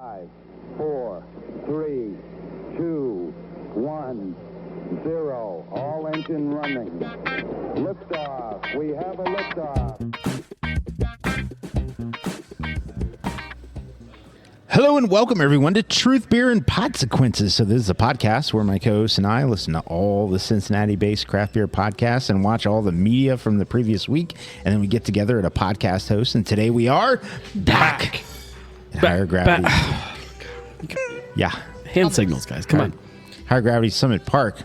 5, 4, 3, 2, 1, 0. All engine running. Liftoff. We have a liftoff. Hello and welcome everyone to Truth, Beer, and Podsequences. So this is a podcast where my co-host and I listen to all the Cincinnati-based craft beer podcasts and watch all the media from the previous week, and then we get together at a podcast host. And today we are back at Higher Gravity. Yeah, hand signals, guys. Come on, Higher Gravity Summit Park.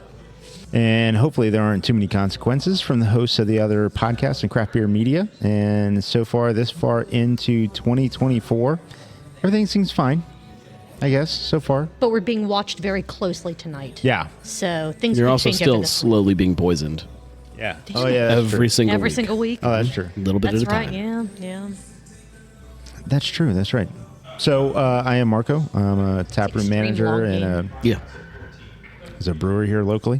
And hopefully there aren't too many consequences from the hosts of the other podcasts and craft beer media. And so far, this far into 2024. Everything seems fine, I guess, so far. But we're being watched very closely tonight. Yeah. So things you're could also change still after this. slowly being poisoned. Yeah. Oh, yeah, that's every true. single week. Oh, that's true. A little bit That's at a right. time. Yeah. That's true. That's right. So I am Marco. I'm a taproom Extreme manager long and Yeah. a brewery here locally.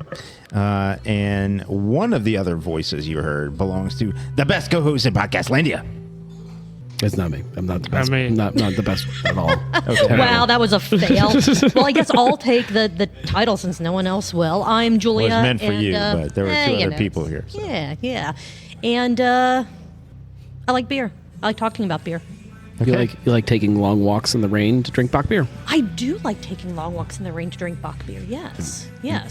And one of the other voices you heard belongs to the best co-host in Podcastlandia. It's not me. I'm not the best. me. Not the best at all. Wow, that was a fail. Well, I guess I'll take the title since no one else will. I'm Julia. It was meant for and, you, but there were two you other know. people here. So. Yeah. And I like beer. I like talking about beer. You like taking long walks in the rain to drink Bock beer. I do like taking long walks in the rain to drink Bock beer. Yes.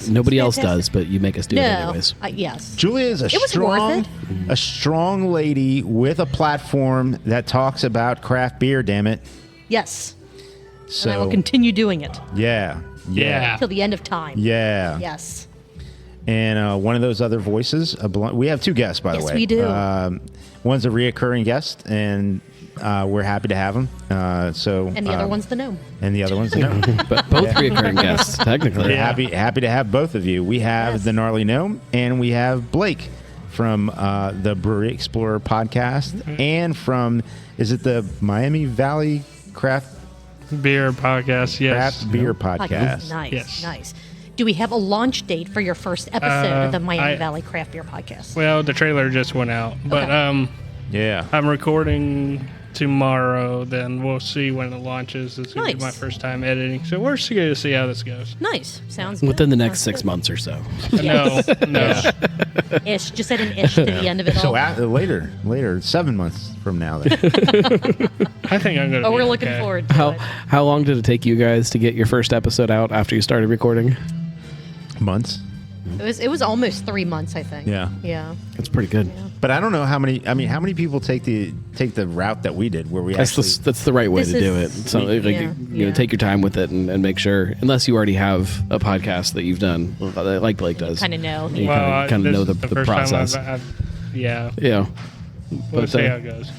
Nobody It's else fantastic. does, but you make us do it anyways. Yes. Julia is It was worth a strong lady with a platform that talks about craft beer. Damn it! Yes. So And I will continue doing it yeah. till the end of time. Yeah. Yes. And one of those other voices, we have two guests, by the Yes, way. we do. One's a reoccurring guest, and we're happy to have him. And the other one's the gnome. And the other one's the gnome. But both reoccurring guests, technically. We're happy to have both of you. We have Yes. the Gnarly Gnome, and we have Blake from the Brewery Explorer podcast, and from, is it the Miami Valley Craft Beer podcast, yes. Craft Beer Podcast? Nice. Do we have a launch date for your first episode of the Miami Valley Craft Beer Podcast? Well, the trailer just went out, but Yeah. I'm recording tomorrow. Then we'll see when it launches. It's gonna be Nice. my first time editing, so we're just gonna see how this goes. Nice. Sounds good. Within the next Sounds 6 months or so. No. good. Ish. Just add an ish to the end of it all. So later, 7 months from now. Then. I think I'm gonna. Oh, be we're looking okay. forward to it. How long did it take you guys to get your first episode out after you started recording? Months. It was almost 3 months, I think. Yeah. That's pretty good. But I don't know how many. I mean, how many people take the route that we did, where we That's actually. that's the right way This to do it. is- So, like, yeah, you know, take your time with it and make sure, unless you already have a podcast that you've done, like Blake does. Kind of know. You Well, kind of this know is the first time process. yeah. Yeah. We'll But, see how it goes.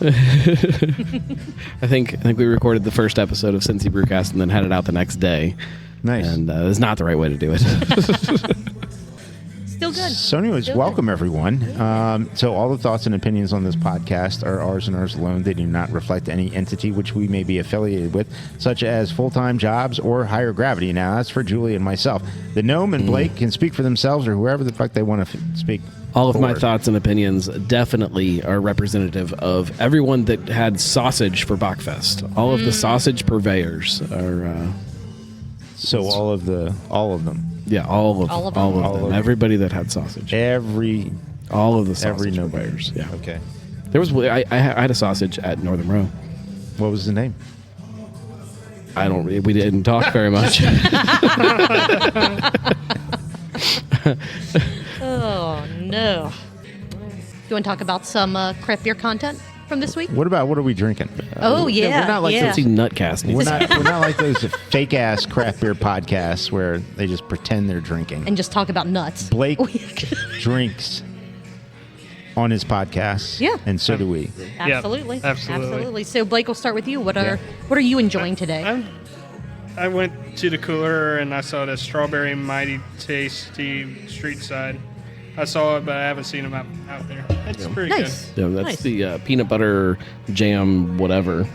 I think we recorded the first episode of Cincy Brewcast and then had it out the next day. Nice. And it's not the right way to do it. Still good. So anyways, Still welcome good. everyone. So all the thoughts and opinions on this podcast are ours and ours alone. They do not reflect any entity which we may be affiliated with, such as full-time jobs or Higher Gravity. Now, that's for Julie and myself. The Gnome and Blake can speak for themselves or whoever the fuck they want to speak. All of my for. thoughts and opinions definitely are representative of everyone that had sausage for Bockfest. All of the sausage purveyors are... So all of them. yeah, all of All them. of them. Everybody that had sausage. All of the sausage Gnome. purveyors. Yeah. Okay. There was I had a sausage at Northern Row. What was the name? We didn't talk very much. Oh, no. You want to talk about some craft beer content from this week? What are we drinking? Oh, yeah. We're not like yeah. Cincy Nutcast. We're not like those fake ass craft beer podcasts where they just pretend they're drinking. And just talk about nuts. Blake drinks on his podcast. Yeah. And so do we. Absolutely. absolutely. So, Blake, we'll start with you. What are you enjoying today? I went to the cooler and I saw the strawberry mighty tasty street side. I saw it, but I haven't seen them out there. It's pretty Nice. Yeah, that's Nice. the peanut butter jam whatever.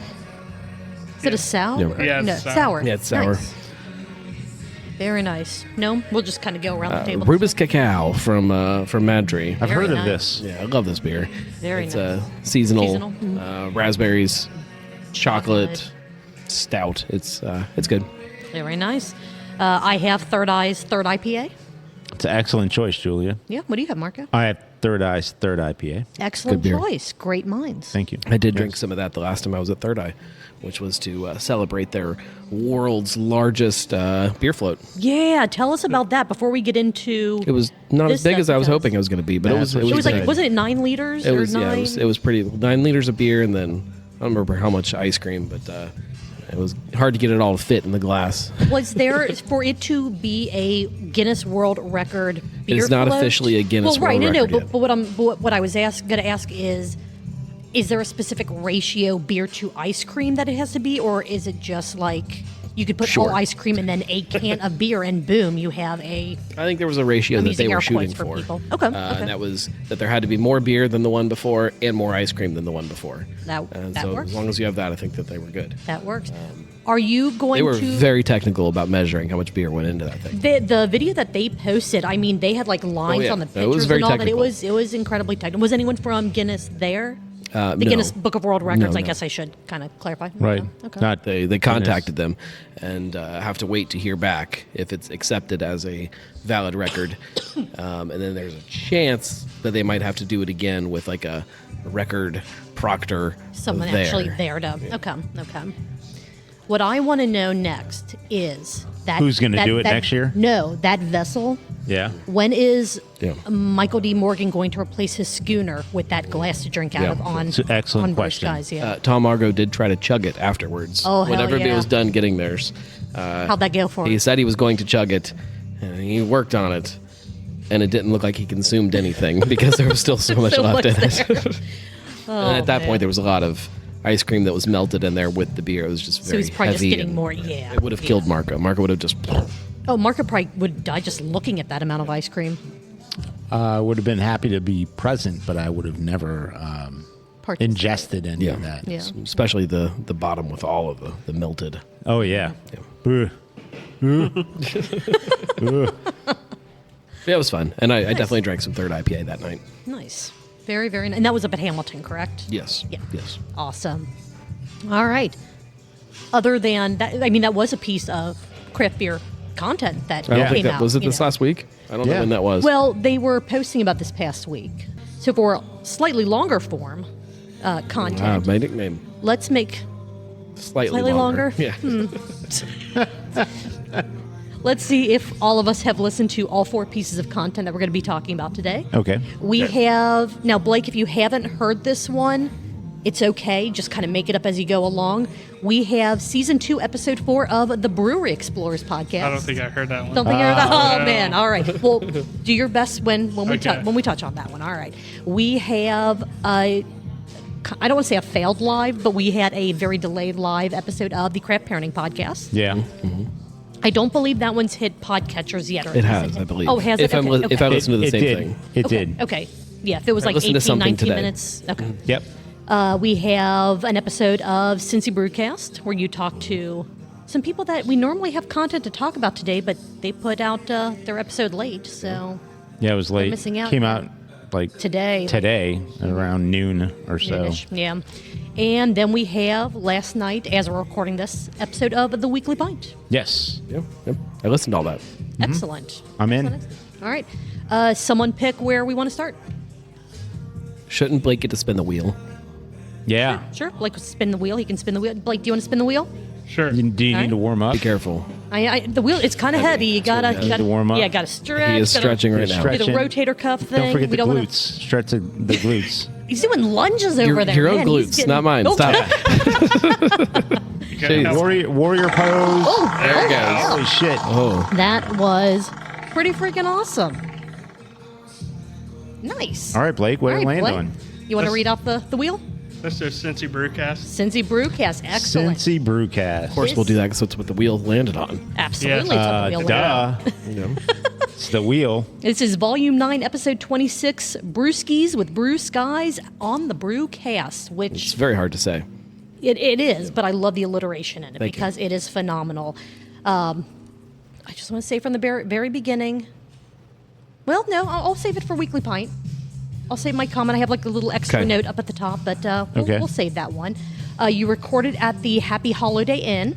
Is it a sour? Yeah. Yeah, it's no, sour. sour. Yeah, it's sour. Nice. Very nice. No, we'll just kind of go around the table. Rubus Cacao from Madry. I've Very heard of nice. this. Yeah, I love this beer. Very it's nice. seasonal, Seasonal. Mhm. raspberries, chocolate, stout. It's good. Very nice. I have Third Eye's Third IPA. It's an excellent choice, Julia. Yeah. What do you have, Marco? I have Third Eye's Third IPA. Excellent Good beer. choice. Great minds. Thank you. I did drink some of that the last time I was at Third Eye, which was to celebrate their world's largest beer float. Yeah. Tell us about that before we get into. It was not This as big as I was stuff, hoping it was going to be, but it was. It It was like, good. wasn't it 9 liters It or was, 9? yeah, it was pretty. 9 liters of beer, and then I don't remember how much ice cream, but it was hard to get it all to fit in the glass. Was there for it to be a Guinness World Record beer It's not float? officially a Guinness well, right, World Record no, yet. but what I was going to ask is there a specific ratio beer to ice cream that it has to be, or is it just like you could put Sure. all ice cream and then a can of beer, and boom, you have a. I think there was a ratio I'm that using they were air shooting quotes for for. people. Okay, okay. And that was that there had to be more beer than the one before and more ice cream than the one before. And That so works. as long as you have that, I think that they were good. That works. Are you going They were to? very technical about measuring how much beer went into that thing. The video that they posted, I mean, they had like lines yeah. on the It pictures was very and all that. technical. It was incredibly technical. Was anyone from Guinness there? The No. Guinness Book of World Records. No, I no. guess I should kind of clarify. Right. No? Okay. Not They contacted them and have to wait to hear back if it's accepted as a valid record. And then there's a chance that they might have to do it again with like a record proctor. Someone there. actually there to. Okay. What I want to know next is that Who's gonna do it that- next year? No, that vessel. Yeah. When is Yeah. Michael D. Morgan going to replace his schooner with that glass to drink out Yeah. of on? It's an excellent on question. Brewskies, yeah. Tom Argo did try to chug it afterwards. Oh, when hell everybody yeah. was done getting theirs. How'd that go for He him? said he was going to chug it, and he worked on it, and it didn't look like he consumed anything because there was still so much So left in much it. And at that man. point, there was a lot of ice cream that was melted in there with the beer. It was just So very he's probably just heavy getting and more. Yeah. It would have killed Marco. Marco would have just. Oh, Marco probably would die just looking at that amount of ice cream. I would have been happy to be present, but I would have never Participate. ingested any of that. Yeah. Especially the bottom with all of the melted. Oh yeah. Yeah, it was fun, and I definitely drank some Third IPA that night. Nice. Very, very nice. And that was up at Hamilton, correct? Yes. Yeah. Yes. Awesome. All right. Other than that, I mean, that was a piece of craft beer content that I don't came think that out. was it you this know. last week. I don't know Yeah. when that was. Well, they were posting about this past week. So for slightly longer form content, my nickname let's make slightly longer? Yeah. let's see if all of us have listened to all 4 pieces of content that we're going to be talking about today. Okay. We have now, Blake, if you haven't heard this one, it's okay. Just kind of make it up as you go along. We have season 2, episode 4 of the Brewery Explorers podcast. I don't think I heard that one. Don't think you're oh no. man. All right. Well, do your best when we Okay. when we touch on that one. All right. We have I don't want to say a failed live, but we had a very delayed live episode of the Craft Parenting podcast. Yeah. I don't believe that one's hit podcatchers yet. Or It has has, I believe. Oh, has if it? I'm Okay, li- if okay. I listen to the it same did. thing. It Okay, did. Okay. Yeah, if it was like listened to 18, something 19 today. minutes. Okay. Yep. We have an episode of Cincy Brewcast where you talk to some people that we normally have content to talk about today, but they put out their episode late. So Yeah, it was late. missing out. Came out like today. at around noon or so. Noonish, yeah. And then we have last night, as we're recording this, episode of The Weekly Pint. Yes. Yep. I listened to all that. Excellent. I'm in. Excellent. All right. Someone pick where we want to start. Shouldn't Blake get to spin the wheel? Yeah. Sure. Blake, spin the wheel. He can spin the wheel. Blake, do you want to spin the wheel? Sure. Do you All right. need to warm up? Be careful. The wheel, it's kind of heavy. You gotta, really heavy. To warm up? Yeah, gotta stretch. He is gotta stretching right now. Stretch. Do the Stretching. rotator cuff thing. Don't forget we the don't glutes. wanna- Stretch the glutes. He's doing lunges over Your, there. your own man. He's glutes, getting- not mine. Oh, Stop. You gotta Jeez. help. Warrior pose. Oh, There it goes. Holy shit. Oh, that was pretty freaking awesome. Nice. All right, Blake, what All did right, it land Blake, on? You want to Let's- read off the wheel? That's their Cincy Brewcast. Cincy Brewcast. Excellent. Cincy Brewcast. of course we'll do that because that's what the wheel landed on. Absolutely. It's on the wheel. Duh. You know? It's the wheel. This is Volume 9, Episode 26, Brewskis with Brewskies on the Brewcast, It's which very hard to say. it is, but I love the alliteration in it Thank you. because it is phenomenal. I just want to say from the very beginning, well, no, I'll save it for Weekly Pint. I'll save my comment. I have like a little extra Okay. note up at the top, but Okay. we'll save that one. You recorded at the Happy Holiday Inn.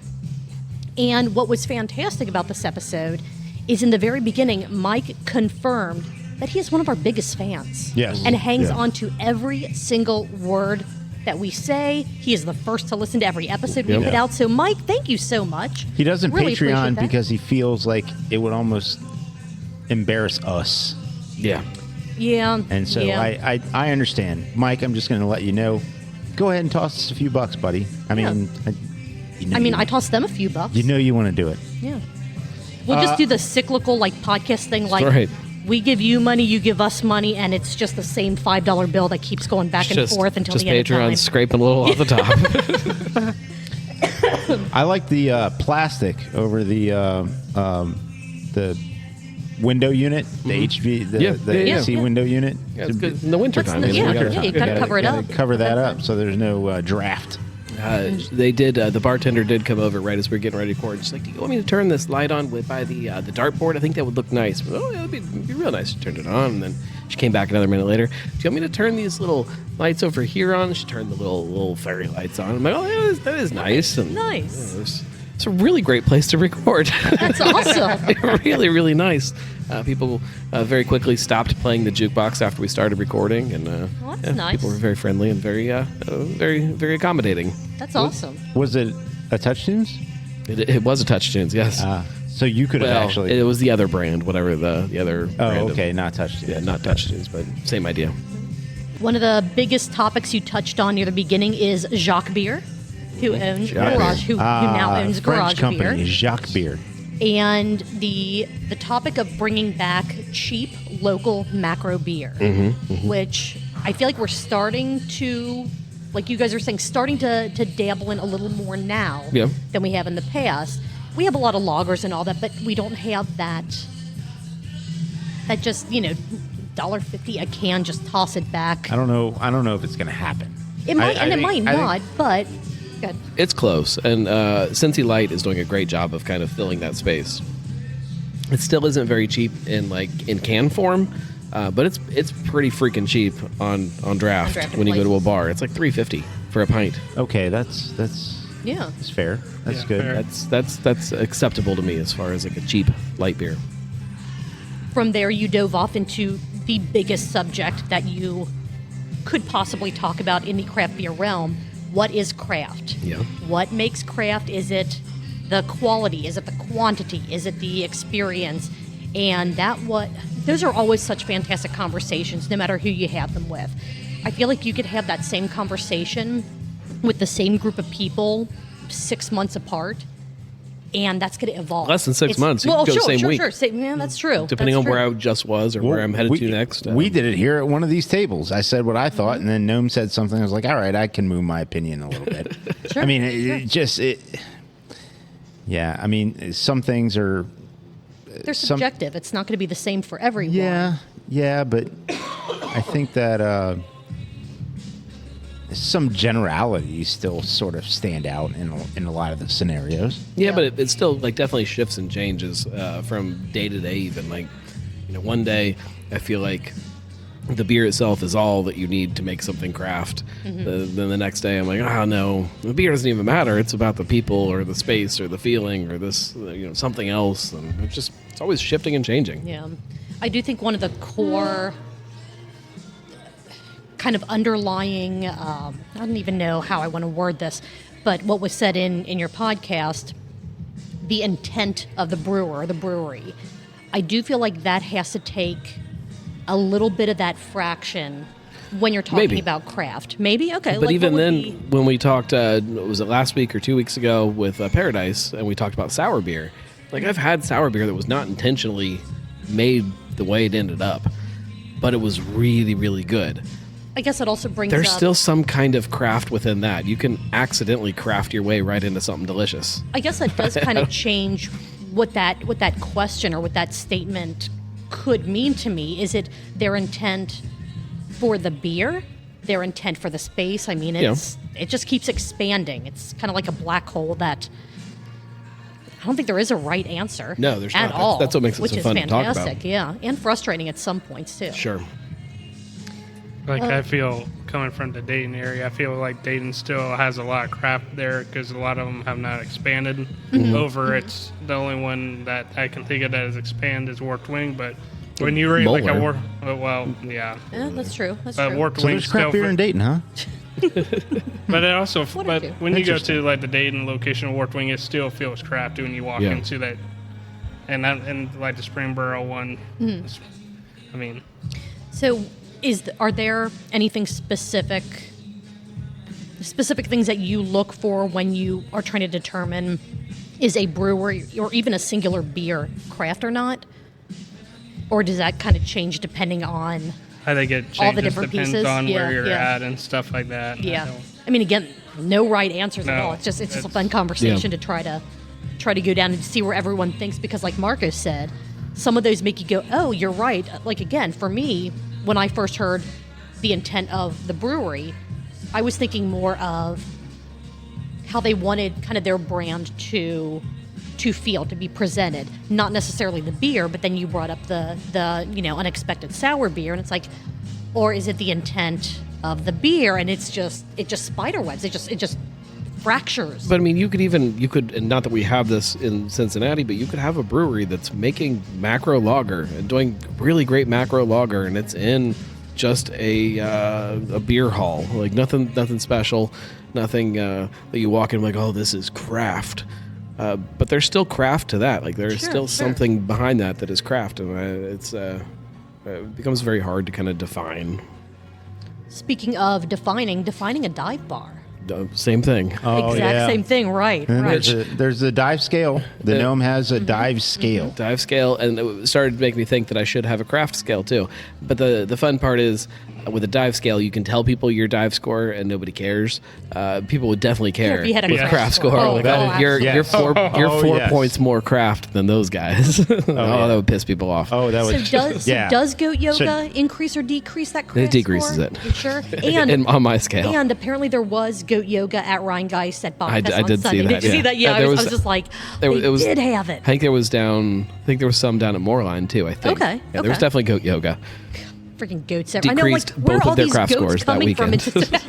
And what was fantastic about this episode is in the very beginning, Mike confirmed that he is one of our biggest fans. Yes. And hangs Yeah. on to every single word that we say. He is the first to listen to every episode we put out. So, Mike, thank you so much. He doesn't Really appreciate Patreon that. because he feels like it would almost embarrass us. Yeah. Yeah. And so yeah. I understand. Mike, I'm just going to let you know. Go ahead and toss us a few bucks, buddy. I mean, I tossed them a few bucks. You know you want to do it. Yeah. We'll just do the cyclical podcast thing, like right. we give you money, you give us money, and it's just the same $5 bill that keeps going back and forth until just the end of time. Patreon scraping a little off the top. I like the plastic over the window unit, the HV, the AC window unit. Yeah, it's good in the wintertime. That's you know, yeah, you gotta cover it up. Cover that up so there's no draft. They did. The bartender did come over right as we were getting ready to record. She's like, "Do you want me to turn this light on by the dartboard? I think that would look nice." Oh, yeah, it'd be real nice. She turned it on, and then she came back another minute later. "Do you want me to turn these little lights over here on?" She turned the little fairy lights on. I'm like, "Oh, that is nice." And, Nice. it's a really great place to record. That's awesome. Really, really nice. People very quickly stopped playing the jukebox after we started recording, and that's nice. people were very friendly and very, very accommodating. That's awesome. Was it a Touch Tunes? It was a Touch Tunes, yes. So you could have actually. It was the other brand, whatever the other. brand Oh, of- okay, not Touch Tunes. yeah, not Touch Tunes, but same idea. One of the biggest topics you touched on near the beginning is Jacques Beer, who owns Garage, who now owns French Garage company, Beer. Jacques Beer. And the topic of bringing back cheap local macro beer, which I feel like we're starting to, like you guys are saying, starting to dabble in a little more now Yeah. than we have in the past. We have a lot of lagers and all that, but we don't have that just, $1.50 a can, just toss it back. I don't know if it's going to happen. It might, I it think- might I think- not, but good. It's close, and Cincy Light is doing a great job of kind of filling that space. It still isn't very cheap in can form, but it's pretty freaking cheap on draft draft when you go to a places. bar. It's like $3.50 for a pint. Okay, that's Yeah. fair. That's Yeah, good. fair. That's acceptable to me as far as like a cheap light beer. From there, you dove off into the biggest subject that you could possibly talk about in the craft beer realm. What is craft? Yeah. What makes craft? Is it the quality? Is it the quantity? Is it the experience? And those are always such fantastic conversations, no matter who you have them with. I feel like you could have that same conversation with the same group of people 6 months apart, and that's going to evolve. Less than 6 months. You could go the same week. Sure. Yeah, that's true. Depending That's on where true. I just was or where I'm headed to next. We did it here at one of these tables. I said what I thought, and then Gnome said something. I was like, all right, I can move my opinion a little bit. Sure, I mean, yeah, I mean, some things are. They're subjective. It's not going to be the same for everyone. Yeah, but I think that some generalities still sort of stand out in a lot of the scenarios. Yeah, but it still definitely shifts and changes from day to day. Even one day I feel like the beer itself is all that you need to make something craft. Then the next day I'm like, oh no, the beer doesn't even matter. It's about the people or the space or the feeling or this something else. And it's always shifting and changing. Yeah. I do think one of the core kind of underlying, I don't even know how I want to word this, but what was said in your podcast, the intent of the brewer or the brewery, I do feel like that has to take a little bit of that fraction when you're talking Maybe. about craft. Maybe? Okay. But even what would then, be- when we talked, was it last week or 2 weeks ago with Paradise, and we talked about sour beer. I've had sour beer that was not intentionally made the way it ended up, but it was really, really good. I guess it also brings There's up... still some kind of craft within that. You can accidentally craft your way right into something delicious. I guess that does kind of change what that question or what that statement could mean to me. Is it their intent for the beer? Their intent for the space? I mean, it just keeps expanding. It's kind of like a black hole that I don't think there is a right answer. No, there's at not. all. That's what makes it which so is fun to talk about. fantastic, yeah, and frustrating at some points too. Sure. I feel coming from the Dayton area, I feel like Dayton still has a lot of craft there because a lot of them have not expanded over. It's the only one that I can think of that has expanded is Warped Wing, but when you read like a Yeah, that's true. That's but true. Warped So Wing there's craft still, beer in Dayton, huh? but it also, What but when you go to like the Dayton location of Warped Wing, it still feels crafty when you walk into that, and like the Springboro one. I mean, So, are there anything specific things that you look for when you are trying to determine is a brewery or even a singular beer craft or not? Or does that kind of change depending on how they get changed all the different depends pieces? on where you're Yeah. at and stuff like that. Yeah. I mean, again, no right answers at No, all. It's just a it's- fun conversation to try to go down and see where everyone thinks, because like Marcos said, some of those make you go, oh, you're right. Like, again, for me, when I first heard the intent of the brewery, I was thinking more of how they wanted kind of their brand to feel, to be presented, not necessarily the beer, but then you brought up the unexpected sour beer, and it's like, or is it the intent of the beer, and it just spiderwebs, it just fractures. But I mean, you could, and not that we have this in Cincinnati, but you could have a brewery that's making macro lager and doing really great macro lager, and it's in just a beer hall, like nothing special, nothing that you walk in like, oh, this is craft. But there's still craft to that. Like there's still something behind that is craft, and it becomes very hard to kind of define. Speaking of defining a dive bar. Same thing. Oh, yeah. Same thing, right? And Right. there's a dive scale. The Gnome has a dive scale. Dive scale, and it started to make me think that I should have a craft scale too. But the fun part is, with a dive scale, you can tell people your dive score, and nobody cares. People would definitely care if you had a with craft craft score. score. Oh, Like, oh, you're absolutely. four yes. points more craft than those guys. That would piss people off. Oh, that So was does goat yoga So- increase or decrease that craft It decreases score? it. You sure? And on my scale. And apparently there was goat yoga at Rheingeist at Bockfest I on did see Sunday. that, Did you see yeah. that? Yeah, There I was was- just like, There they was- did have it. I think there was some down at Moorline too. I think. Okay, Yeah, there was okay. definitely goat yoga. Freaking goats. I know, like, Decreased where both are of their these craft goats scores that coming from? weekend.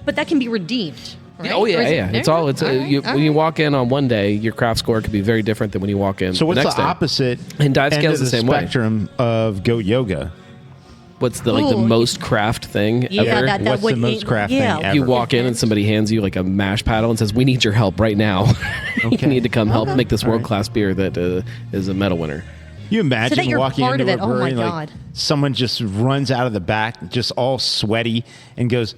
But that can be redeemed. Right? Oh yeah, Or is it- yeah. It's all. It's right, when you walk in on one day, your craft score could be very different than when you walk in. So what's the next the day. opposite And dive end scale's of the same way. spectrum of goat yoga? What's the Ooh, most craft thing Yeah, ever? that What's the would most craft yeah. thing ever? You walk in and somebody hands you like a mash paddle and says, "We need your help right now. Okay. You need to come help make this All right. world class beer that is a medal winner." You imagine So that you're walking part into of a it. Oh, my brewery and, like, God. someone just runs out of the back, just all sweaty, and goes,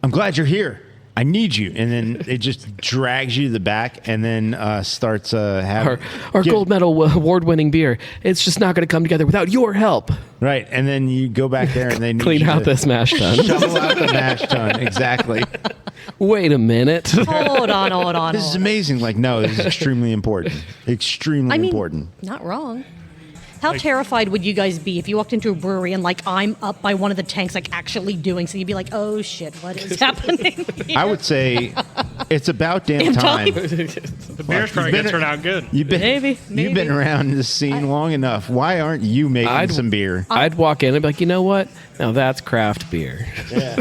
"I'm glad you're here. I need you." And then it just drags you to the back, and then starts having Our gold medal award winning beer. It's just not going to come together without your help. Right, and then you go back there, and they need Clean you out to this mash tun. shovel out the mash tun. Exactly. Wait a minute. Hold on. This is amazing. Like, no, this is extremely important. Extremely I mean, important. not wrong. How terrified would you guys be if you walked into a brewery and, like, I'm up by one of the tanks, like, actually doing so? You'd be like, oh, shit, what is happening here? I would say it's about damn time. the beer's probably going to turn out good. You've been, Maybe. You've been around this scene long enough. Why aren't you making some beer? I'd walk in and be like, you know what? Now that's craft beer. Yeah.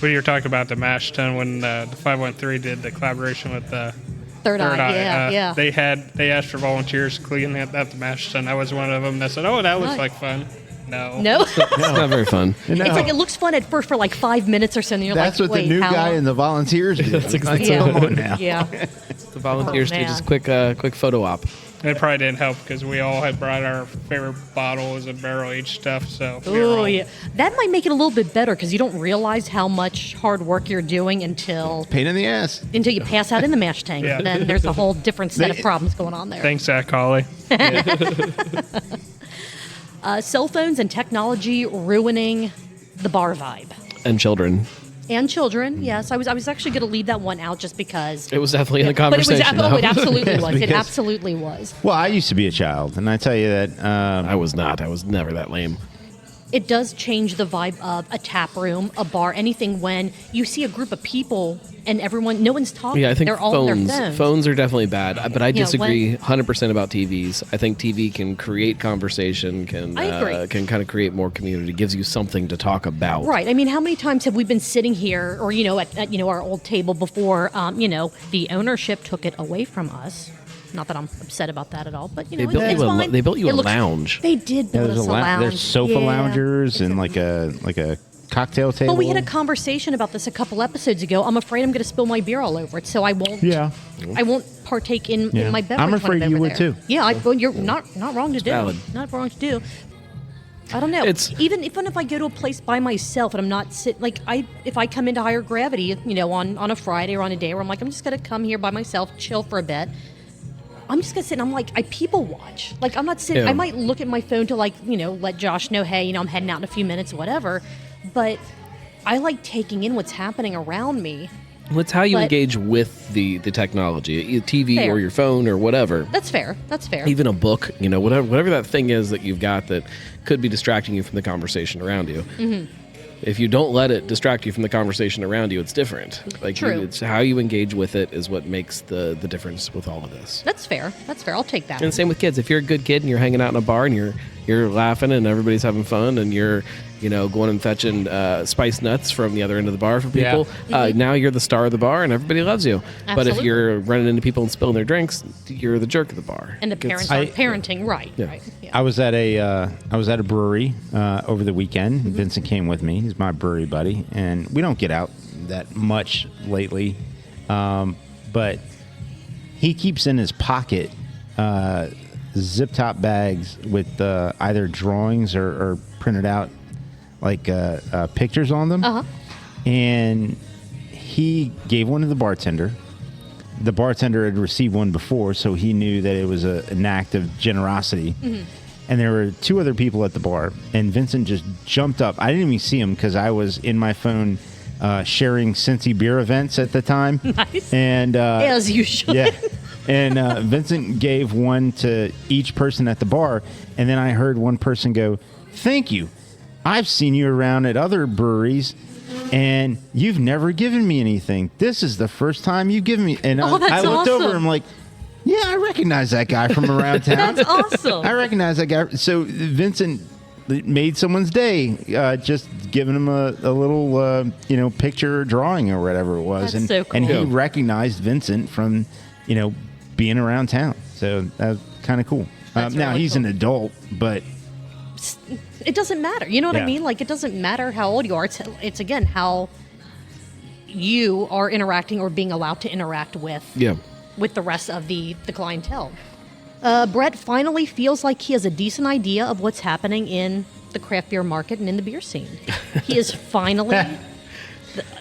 When you were talking about the mash tun, when the 513 did the collaboration with the Third Third Eye, Eye, yeah. they asked for volunteers to clean up the mash tun. I was one of them that said, "Oh, that looks Nice. like fun." No. No? It's not very fun. No. It's like it looks fun at first for like 5 minutes or so, and you're That's like, what wait, the new how guy long? and the volunteers do. That's exactly yeah. Come on now. Yeah. The volunteers Oh, do man. just quick photo op. It probably didn't help because we all had brought our favorite bottles and barrel aged stuff. So we were Oh, all- yeah. That might make it a little bit better because you don't realize how much hard work you're doing until Pain in the ass. you pass out in the mash tank. Yeah. Then there's a whole different set of They- problems going on there. Thanks, Zach Hawley. Cell phones and technology ruining the bar vibe. And children. And children, yes. I was actually going to leave that one out just because. It was definitely in the But it was, conversation. oh, though. it absolutely was. It because- absolutely was. Well, I used to be a child, and I tell you that I was not. I was never that lame. it does change the vibe of a tap room, a bar, anything when you see a group of people and no one's talking. Yeah, I think they're all on their phones. Phones are definitely bad, but I disagree when- 100% about TVs. I think TV can create conversation, I agree. can kind of create more community, gives you something to talk about. Right. I mean, how many times have we been sitting here, or at our old table before? The ownership took it away from us. Not that I'm upset about that at all, but They built it's you fine. they built you It a looks- lounge. They did build us a lounge. There's sofa Yeah. loungers and like a cocktail table. But we had a conversation about this a couple episodes ago. I'm afraid I'm going to spill my beer all over it, so I won't. Yeah. I won't partake in Yeah. my beverage. I'm when afraid I'm you over would there. too. Yeah, well, you're not wrong to do. valid. Not wrong to do. I don't know. Even if I go to a place by myself and I'm not if I come into Higher Gravity, on a Friday or on a day where I'm like, I'm just going to come here by myself, chill for a bit. I'm just gonna sit and I'm like, I people watch. Like, I'm not sitting. Yeah. I might look at my phone to let Josh know, hey, I'm heading out in a few minutes, whatever. But I like taking in what's happening around me. What's how you But- engage with the technology, TV Fair. or your phone or whatever. That's fair. Even a book, whatever that thing is that you've got that could be distracting you from the conversation around you. Mm-hmm. If you don't let it distract you from the conversation around you, it's different. Like, True. it's how you engage with it is what makes the difference with all of this. That's fair. I'll take that. And same with kids. If you're a good kid and you're hanging out in a bar and you're laughing and everybody's having fun and you're going and fetching spice nuts from the other end of the bar for people, now you're the star of the bar and everybody loves you. But if Absolutely. you're running into people and spilling their drinks, you're the jerk of the bar. And the parents aren't parenting, right? Yeah. Right. Yeah. I was at a brewery over the weekend. Mm-hmm. Vincent came with me. He's my brewery buddy, and we don't get out that much lately. But he keeps in his pocket zip top bags with either drawings or printed out like pictures on them. Uh-huh. And he gave one to the bartender. The bartender had received one before, so he knew that it was an act of generosity. Mm-hmm. And there were two other people at the bar, and Vincent just jumped up. I didn't even see him because I was in my phone sharing Cincy beer events at the time. Nice. And As you should. yeah. And Vincent gave one to each person at the bar, and then I heard one person go, "Thank you. I've seen you around at other breweries, and you've never given me anything. This is the first time you've given me." And Oh, that's I looked over, awesome. I'm like, "Yeah, I recognize that guy from around town. That's awesome. I recognize that guy." So Vincent made someone's day, just giving him a little, picture or drawing or whatever it was. That's so cool. And he Yeah. recognized Vincent from, being around town. So that was kind of cool. That's Now really he's cool. an adult, but It doesn't matter. You know what Yeah. I mean? Like, it doesn't matter how old you are. It's again how you are interacting or being allowed to interact with the rest of the clientele. Brett finally feels like he has a decent idea of what's happening in the craft beer market and in the beer scene. He is finally.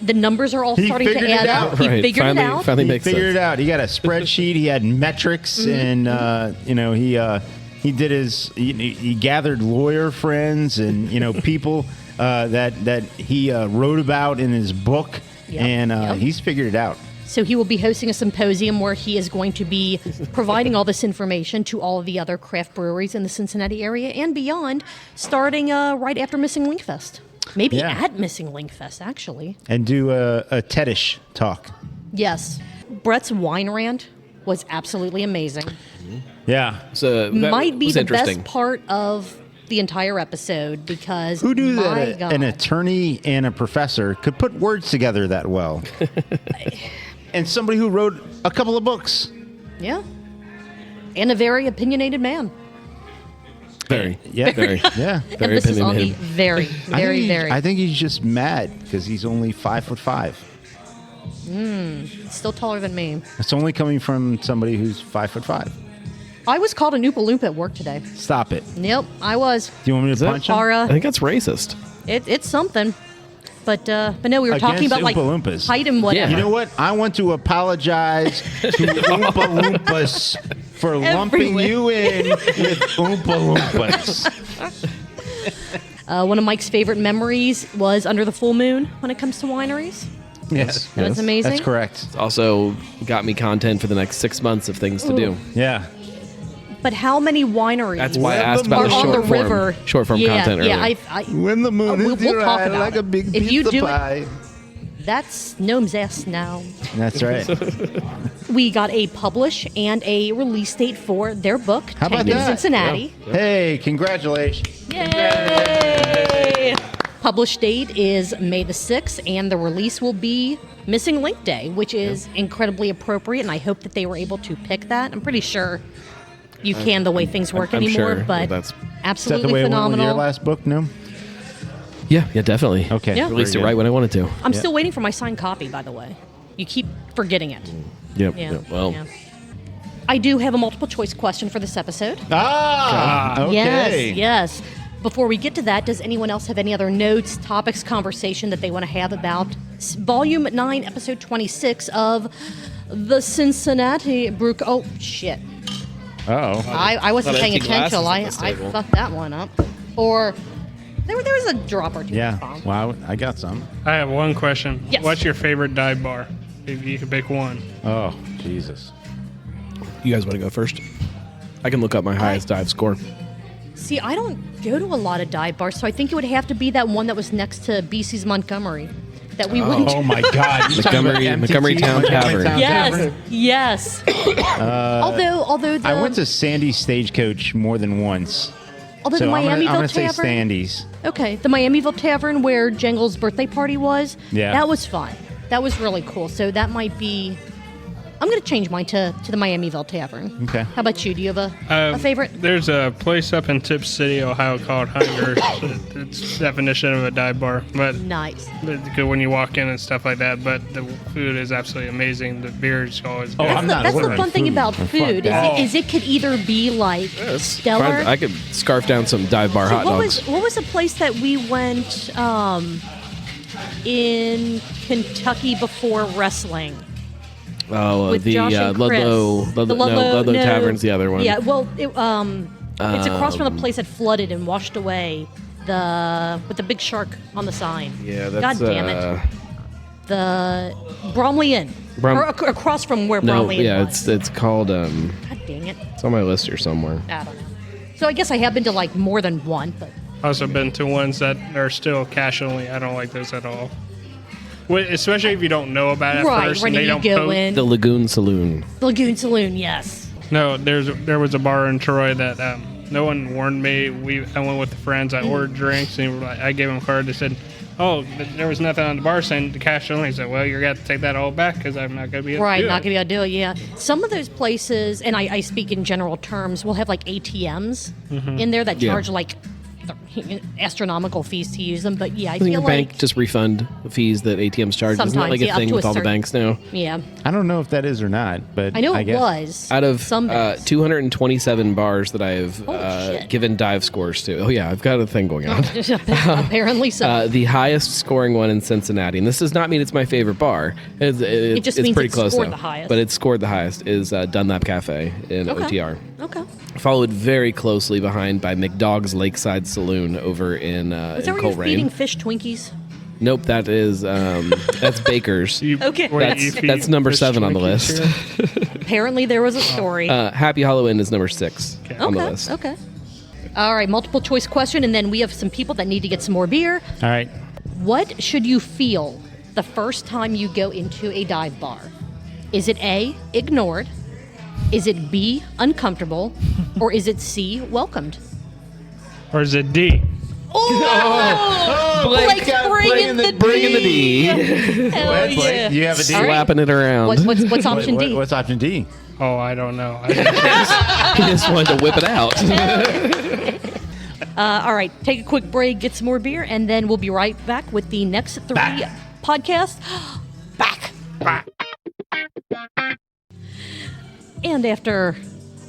The numbers are all He starting to figured it add out. up. He Right. figured it out. Finally he makes figured sense. it out. He got a spreadsheet. He had metrics, Mm-hmm. and he did his. He gathered lawyer friends and people that he wrote about in his book, Yep, and yep. he's figured it out. So he will be hosting a symposium where he is going to be providing all this information to all of the other craft breweries in the Cincinnati area and beyond, starting right after Missing Link Fest. Maybe Yeah. at Missing Link Fest, actually. And do a TEDish talk. Yes. Brett's wine rant was absolutely amazing. Yeah. So that Might be was the interesting. best part of the entire episode because Who knew my that God. an attorney and a professor could put words together that well? And somebody who wrote a couple of books. Yeah. And a very opinionated man. Very. Yeah. Very. Yeah. Very Emphasis on the opinionated. very, very, very. I think he's just mad because he's only 5'5". Still taller than me. It's only coming from somebody who's 5'5". I was called an Oompa Loompa at work today. Stop it. Yep, I was. Do you want me to that- punch him? Our, I think that's racist. it's something. But no, we were talking Against about like Oompa Loompas. height and whatever. You know what? I want to apologize to Oompa Loompas for lumping Everywhere. you in with Oompa Loompas. One of Mike's favorite memories was Under the Full Moon when it comes to wineries. Yes. That was amazing. That's correct. Also got me content for the next 6 months of things to do. Yeah. but how many wineries That's why I Well, asked the about the are on the short form, river? short form Yeah, content yeah. earlier. When the moon we'll hits your talk eye about like it. a big If you pizza do it- pie. That's Gnome's ass now. That's right. We got a publish and a release date for their book, How about Tank in that? Cincinnati. Hey, congratulations. Yay! Published date is May the 6th, and the release will be Missing Link Day, which is incredibly appropriate, and I hope that they were able to pick that. I'm pretty sure you can the way things work I'm anymore, sure but that's- Is that absolutely the way it went with phenomenal. your last book, Gnome? Yeah, definitely. Okay. Yeah. Released it very right good. when I wanted to. I'm still waiting for my signed copy, by the way. You keep forgetting it. Yep. Yeah. yep. Well, yeah. I do have a multiple choice question for this episode. Ah, okay. Yes, yes. Before we get to that, does anyone else have any other notes, topics, conversation that they want to have about Volume 9, Episode 26 of the Cincinnati Brew? Oh, shit. Uh-oh. I wasn't Lot of paying empty attention. glasses I on this table. fucked that one up. Or there was a drop or two. Yeah. wrong. Well, I got some. I have one question. Yes. What's your favorite dive bar? If you could pick one. Oh, Jesus. you guys want to go first? I can look up my highest dive score. See, I don't go to a lot of dive bars, so I think it would have to be that one that was next to BC's Montgomery that we went to. Oh, my God. You talking Montgomery- about Montgomery MTT, Town Montgomery Tavern. Tavern? Yes, yes. Although I went to Sandy's Stagecoach more than once. the So I'm Miamiville gonna say Tavern. Sandy's. Okay, the Miamiville Tavern where Jangle's birthday party was. Yeah. that was fun. That was really cool. So that might be. I'm going to change mine to the Miamiville Tavern. Okay. How about you? Do you have a favorite? There's a place up in Tip City, Ohio called Hunger's. It's definition of a dive bar, but Nice. it's good when you walk in and stuff like that. But the food is absolutely amazing. The beer is always good. I'm not That's the ordering fun thing food. about Fuck food that. is it could either be like stellar. I could scarf down some dive bar hot dogs. What was the place that we went in Kentucky before wrestling? Oh, With the Josh and Chris. Ludlow Tavern's the other one. Yeah, well, it's across from the place that flooded and washed away with the big shark on the sign. Yeah, that's. God damn it. The Bromley Inn. Or across from where No, Bromley Inn yeah, was. it's called. God dang it. It's on my list here somewhere. I don't know. So I guess I have been to like more than one, but Also been to ones that are still cash only. I don't like those at all. Especially if you don't know about it at right, first when and they you don't go post. in. The Lagoon Saloon. Lagoon Saloon, yes. No, there was a bar in Troy that no one warned me. I went with friends. I ordered drinks and I gave them a card. They said, "Oh, there was nothing on the bar saying the cash only." I said, "Well, you're gonna have to take that all back because I'm not gonna be able Right, to do not it." gonna be able to do it. Yeah, some of those places, and I speak in general terms, will have like ATMs in there that Yeah. charge like astronomical fees to use them. But yeah, I I think feel the bank like just refund the fees that ATMs charge. Isn't that Sometimes, like a yeah, up thing to a with all the certain- banks now? yeah, I don't know if that is or not, but I know it guess. was Out of some banks. 227 bars that I've Holy shit. given dive scores to. Oh yeah, I've got a thing going on. Apparently so. The highest scoring one in Cincinnati, and this does not mean it's my favorite bar. It just it's means pretty it close scored though. the highest. But it scored the highest is Dunlap Cafe in Okay. OTR. Okay, Followed very closely behind by McDog's Lakeside Saloon over in is that where you're Coleraine. feeding fish Twinkies? Nope, that is that's Baker's. Okay. That's number 7 on the list. Apparently there was a story. Happy Halloween is number 6 on the list. Okay. All right, multiple choice question, and then we have some people that need to get some more beer. All right. What should you feel the first time you go into a dive bar? Is it A, ignored? Is it B, uncomfortable? Or is it C, welcomed? Or is it D? Oh! Blake's bringing the D. Hell Blake, yeah. you have a D? All right. Slapping it around. What's option D? What's option D? Oh, I don't know. He just wanted to whip it out. All right, take a quick break, get some more beer, and then we'll be right back with the next 3 podcasts. Back. And after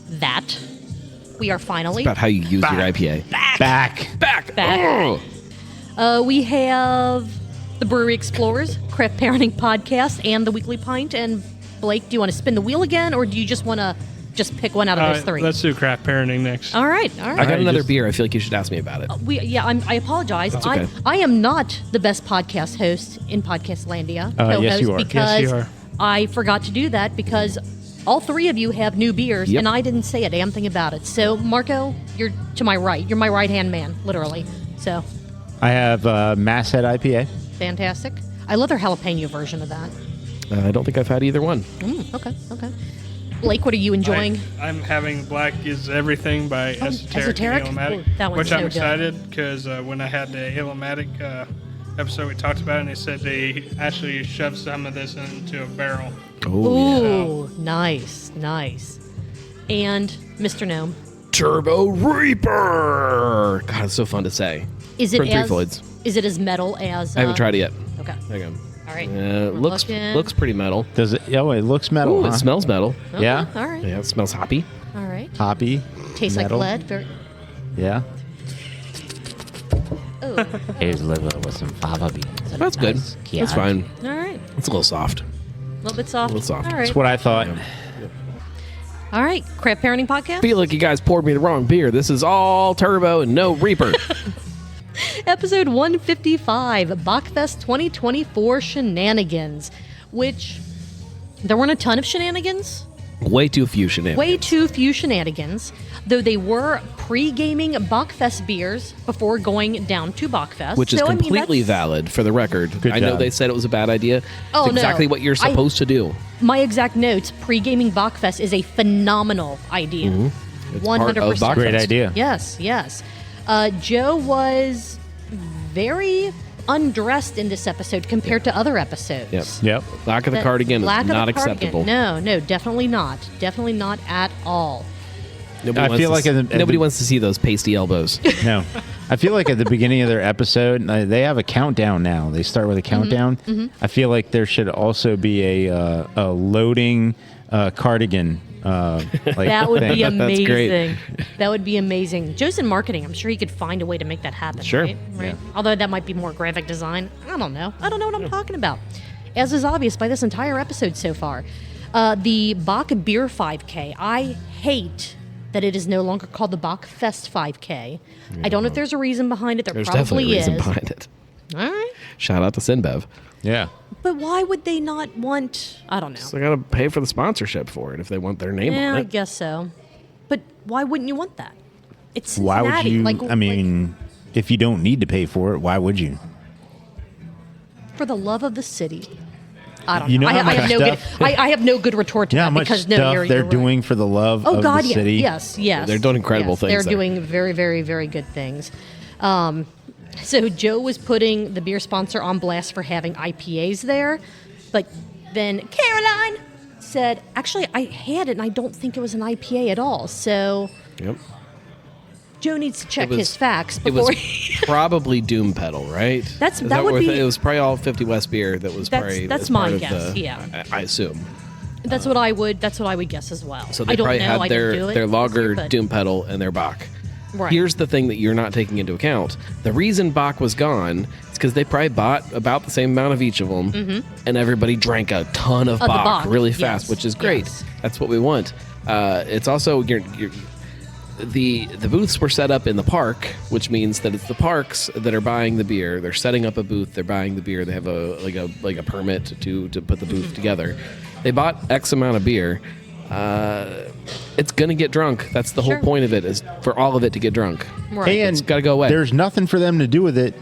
that, we are finally About how you use your IPA. Back. Back. back. We have the Brewery Explorers, Craft Parenting Podcast, and the Weekly Pint. And Blake, do you want to spin the wheel again, or do you just want to just pick one out of those 3? Let's do craft parenting next. All right. I got another beer. I feel like you should ask me about it. I apologize. That's okay. I am not the best podcast host in Podcastlandia. Yes, you are. Because Yes, you are. I forgot to do that because all three of you have new beers, Yep. and I didn't say a damn thing about it. So, Marco, you're to my right. You're my right-hand man, literally. So, I have Masthead IPA. fantastic. I love their jalapeno version of that. I don't think I've had either one. Okay. Blake, what are you enjoying? I'm having Black is Everything by Esoteric Esoteric? and Illmatic, Ooh, that one's which I'm so good. excited because when I had the Illmatic episode, we talked about it, and they said they actually shoved some of this into a barrel. Ooh, nice. And Mr. Gnome, Turbo Reaper. God, it's so fun to say. is it From Three as Floyds. is it as metal as? I haven't tried it yet. Okay. Hang on. All right. Looks Looking. looks pretty metal. Does it? Oh, it looks metal. Ooh, huh? it smells metal. Okay, Yeah? All right. Yeah, it smells hoppy. All right. Hoppy. Tastes metal. like lead. Very. Yeah. Oh. Here's liver with some fava beans. and That's good. nice That's Chianti. fine. All right. It's a little soft. A little bit soft. A little soft. All right. That's what I thought. All right. Craft Parenting Podcast. Feel like you guys poured me the wrong beer. This is all turbo and no Reaper. Episode 155, Bockfest 2024 Shenanigans, which there weren't a ton of shenanigans. Way too few shenanigans. Way too few shenanigans, though they were pre-gaming Bockfest beers before going down to Bockfest. Which is So, I mean, completely that's valid for the record. Good I know job. they said it was a bad idea. Oh, it's exactly no. what you're supposed to do. My exact notes, pre-gaming Bockfest is a phenomenal idea. It's part of 100%. Bockfest. Great idea. Yes. Joe was very undressed in this episode compared to other episodes. Yep. Yep. Lack of the That cardigan lack is of not the cardigan. acceptable. No, definitely not. Definitely not at all. Nobody I wants feel to like s- at the- nobody wants to see those pasty elbows. No. I feel like at the beginning of their episode, they have a countdown now. They start with a countdown. I feel like there should also be a loading cardigan. That would be That's great. amazing. That would be amazing. Joe's in marketing. I'm sure he could find a way to make that happen. Sure. Right? Yeah. Although that might be more graphic design. I don't know what I'm talking about. As is obvious by this entire episode so far. The Bock Beer 5K. I hate that it is no longer called the Bockfest 5K. I don't know if there's a reason behind it. There There's probably definitely a is. reason behind it. All right. Shout out to Sinbev. Yeah. But why would they not want? I don't know. So they got to pay for the sponsorship for it if they want their name Yeah, on I it. guess so. But why wouldn't you want that? It's Why would Cincinnati. you? Like, I mean, if you don't need to pay for it, why would you? for the love of the city. I don't You know know. how I much have no good. stuff- I have no good retort to You know how that much because stuff no, you're they're right. doing for the love Oh of God, the city? yes. They're doing incredible yes, things They're there. doing very, very, very good things. So Joe was putting the beer sponsor on blast for having IPAs there, but then Caroline said, "Actually, I had it, and I don't think it was an IPA at all." So Yep. Joe needs to check was- his facts It was before. he... probably Doom Pedal, right? That's- Is that would what be- It was probably all 50 West beer that was probably. That's as my part of guess, the- yeah. I assume. That's what I would. That's what I would guess as well. So they I don't probably know. had I didn't do it their this lager, year, but- Doom Pedal, and their Bock. Right. Here's the thing that you're not taking into account. The reason Bock was gone is because they probably bought about the same amount of each of them, and everybody drank a ton of Of the Bock Bock, really yes, fast, which is great. yes. That's what we want. It's also the booths were set up in the park, which means that it's the parks that are buying the beer. They're setting up a booth. They're buying the beer. They have a permit to put the booth together. They bought X amount of beer. It's gonna get drunk. That's the Sure. whole point of it, is for all of it to get drunk. Right. And It's gotta go away. There's nothing for them to do with it,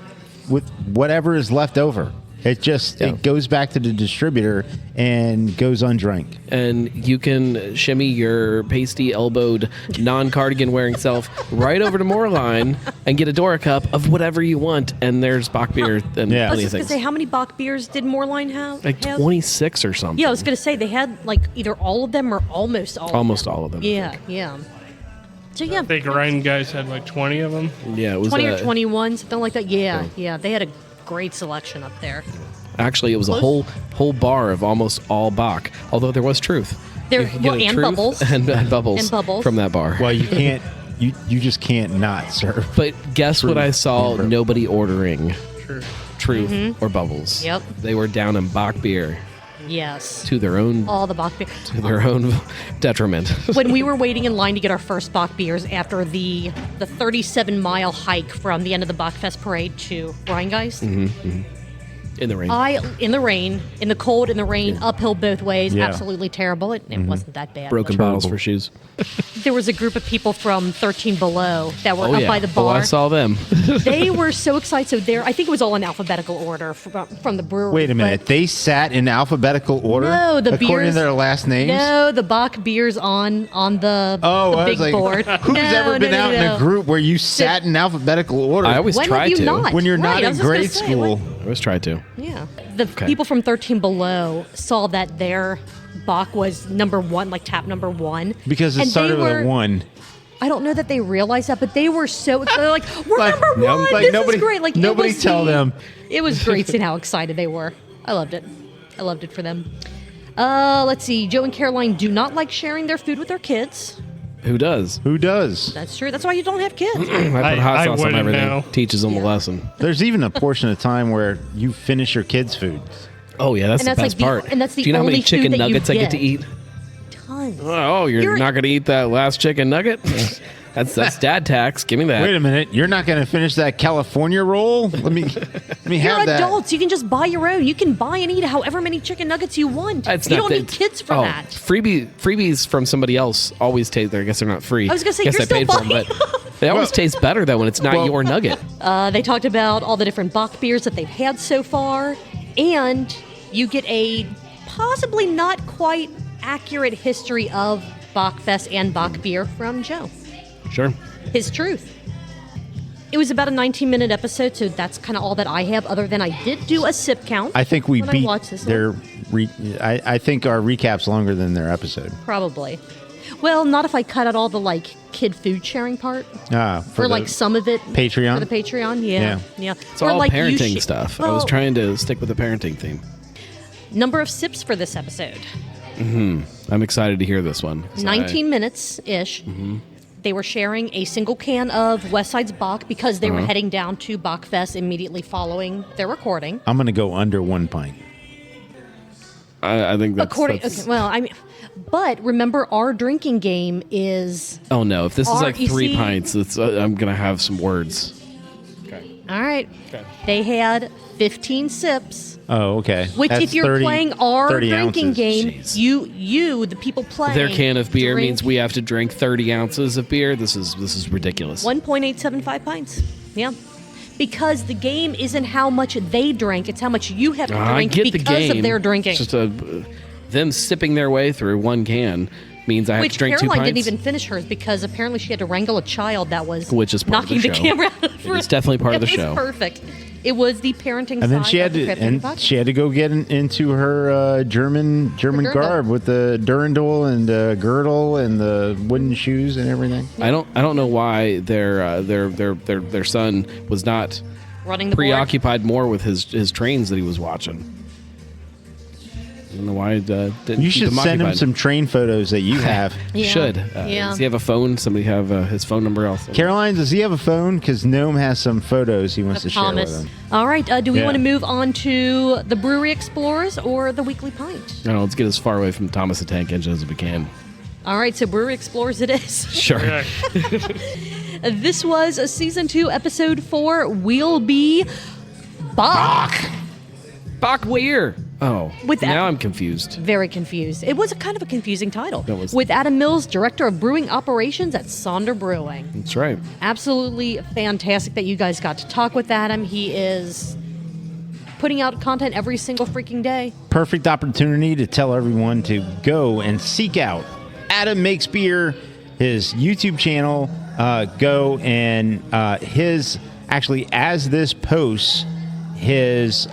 with whatever is left over. It just Yeah. it goes back to the distributor and goes undrank. And you can shimmy your pasty elbowed non-cardigan wearing self right over to Moorline and get a Dora cup of whatever you want, and there's Bock beer and Yeah. I was plenty of just gonna things. say, how many Bock beers did Moorline have? Like have? 26 or something. Yeah, I was gonna say they had like either all of them or almost all. Almost of them. all of them, I Yeah, think. yeah. So yeah, I think Ryan guys had like 20 of them. Yeah, it was 20 or 21, something like that. Yeah. They had a great selection up there. Actually, it was a Close. whole bar of almost all Bock. Although there was truth. There- You could well, get a and Truth bubbles. and bubbles And bubbles. from that bar. Well, you can't. You just can't not serve. But guess what I saw Truth. nobody ordering? Sure. Truth or bubbles. Yep. They were down in Bock beer Yes, to their own all the Bock beer. detriment. When we were waiting in line to get our first Bock beers after the 37-mile hike from the end of the Bockfest parade to Rheingeist, In the rain. In the rain, in the cold, in the rain, uphill both ways. Yeah. Absolutely terrible. It wasn't that bad. Broken but bottles for shoes. There was a group of people from 13 Below that were Oh, up yeah. by the Oh, bar. I saw them. They were so excited. So I think it was all in alphabetical order from the brewery. Wait a minute. but- They sat in alphabetical order? No, the according beers- to their last names? No, the Bock beers on the, Oh, the I big was like, board. who's No, ever been no, out no. in a group where you sat in alphabetical order? I always When try have you to. not? when you're not Right, I in was just gonna grade say, school. I always try to. Yeah. The people from 13 Below saw that their Bock was number one, like tap number one. Because it And started they with were- a 1. I don't know that they realized that, but they were so they're like, we're Like, number no, one. like This nobody- is great. Like nobody it was tell them. It was great seeing how excited they were. I loved it. I loved it for them. Let's see. Joe and Caroline do not like sharing their food with their kids. Who does? Who does? That's true. That's why you don't have kids. I put I hot sauce on wouldn't everything. know. Teaches them a lesson. There's even a portion of time where you finish your kids' food. Oh, yeah, that's And the that's like best the- part. and that's the Do you know how many only food chicken that you nuggets I get to get. eat? Tons. Oh, you're not going to eat that last chicken nugget? That's dad tax. Give me that. Wait a minute. You're not going to finish that California roll? Let me You're have that. adults. You can just buy your own. You can buy and eat however many chicken nuggets you want. It's You not don't that- need kids for oh, that. Freebies from somebody else always taste. I guess they're not free. I was gonna say, guess you're I paid still for them, buying but they always taste better though when it's not Well- your nugget. They talked about all the different Bock beers that they've had so far, and you get a possibly not quite accurate history of Bockfest and Bock beer from Joe. Sure. His truth. It was about a 19-minute episode, so that's kind of all that I have, other than I did do a sip count. I think we when I beat watched this their. I think our recap's longer than their episode. Probably. Well, not if I cut out all the, like, kid food sharing part. For Or, like, some of it. Patreon? For the Patreon, yeah. It's Or, all like, you parenting stuff. I was well, trying to stick with the parenting theme. Number of sips for this episode. I'm excited to hear this one. 19 minutes-ish. Mm-hmm. They were sharing a single can of West Side's Bock because they were heading down to Bockfest immediately following their recording. I'm going to go under 1 pint. I think that's. Okay, well, I mean, but remember, our drinking game is Oh no! If this is like you 3 see- pints, I'm gonna have some words. all right. They had 15 sips. Oh, okay. Which, That's if you're 30 playing our 30 drinking ounces. game, Jeez. you, the people playing, Their can of beer drink means we have to drink 30 ounces of beer. This is ridiculous. 1.875 pints. Yeah. Because the game isn't how much they drank, it's how much you have to I drink get the because game. of their drinking. It's just them sipping their way through 1 can means I have Which to drink 2 Caroline pints. didn't even finish hers because apparently she had to wrangle a child that was Which is part of the knocking the show. camera out of her. It's definitely part of the It was show. perfect. It was the parenting And then side she had of the to, Cryptic and Podcast. she had to go get into her German dirndl. garb with the dirndl and the girdle and the wooden shoes and everything. I don't know why their son was not running the board. preoccupied more with his trains that he was watching. I don't know why didn't You keep should send him occupied. some train photos that you have. You Yeah. should. Yeah. Does he have a phone? Somebody have his phone number also. Caroline, does he have a phone? Because Gnome has some photos he wants to share with Thomas. him. All right. Do we Yeah. want to move on to the Brewery Explorers or the Weekly Pint? I don't know, let's get as far away from Thomas the Tank Engine as we can. All right. So Brewery Explorers it is. Sure. Yeah. This was a season 2, episode 4. We'll be Bock. Bock Weir. Oh, With that- now I'm confused. Very confused. It was a kind of a confusing title. It was. With Adam Mills, Director of Brewing Operations at Sonder Brewing. That's right. Absolutely fantastic that you guys got to talk with Adam. He is putting out content every single freaking day. Perfect opportunity to tell everyone to go and seek out Adam Makes Beer, his YouTube channel. Go and his, actually, as this posts, his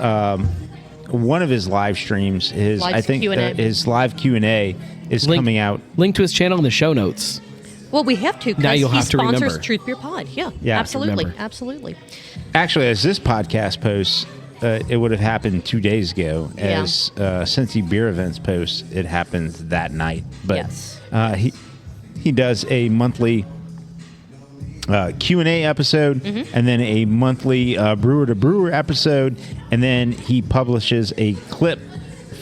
one of his live streams, his Live I think Q&A. his live Q&A is coming out. Link to his channel in the show notes. Well, we have to Now because you'll he have to sponsors remember. Truth Beer Pod. Yeah, Yeah, absolutely, remember. absolutely. Actually, as this podcast posts, it would have happened 2 days ago. Yeah. As Cincy Beer Events posts, it happens that night. But Yes. he does a monthly Q&A episode, Mm-hmm. and then a monthly brewer to brewer episode, and then he publishes a clip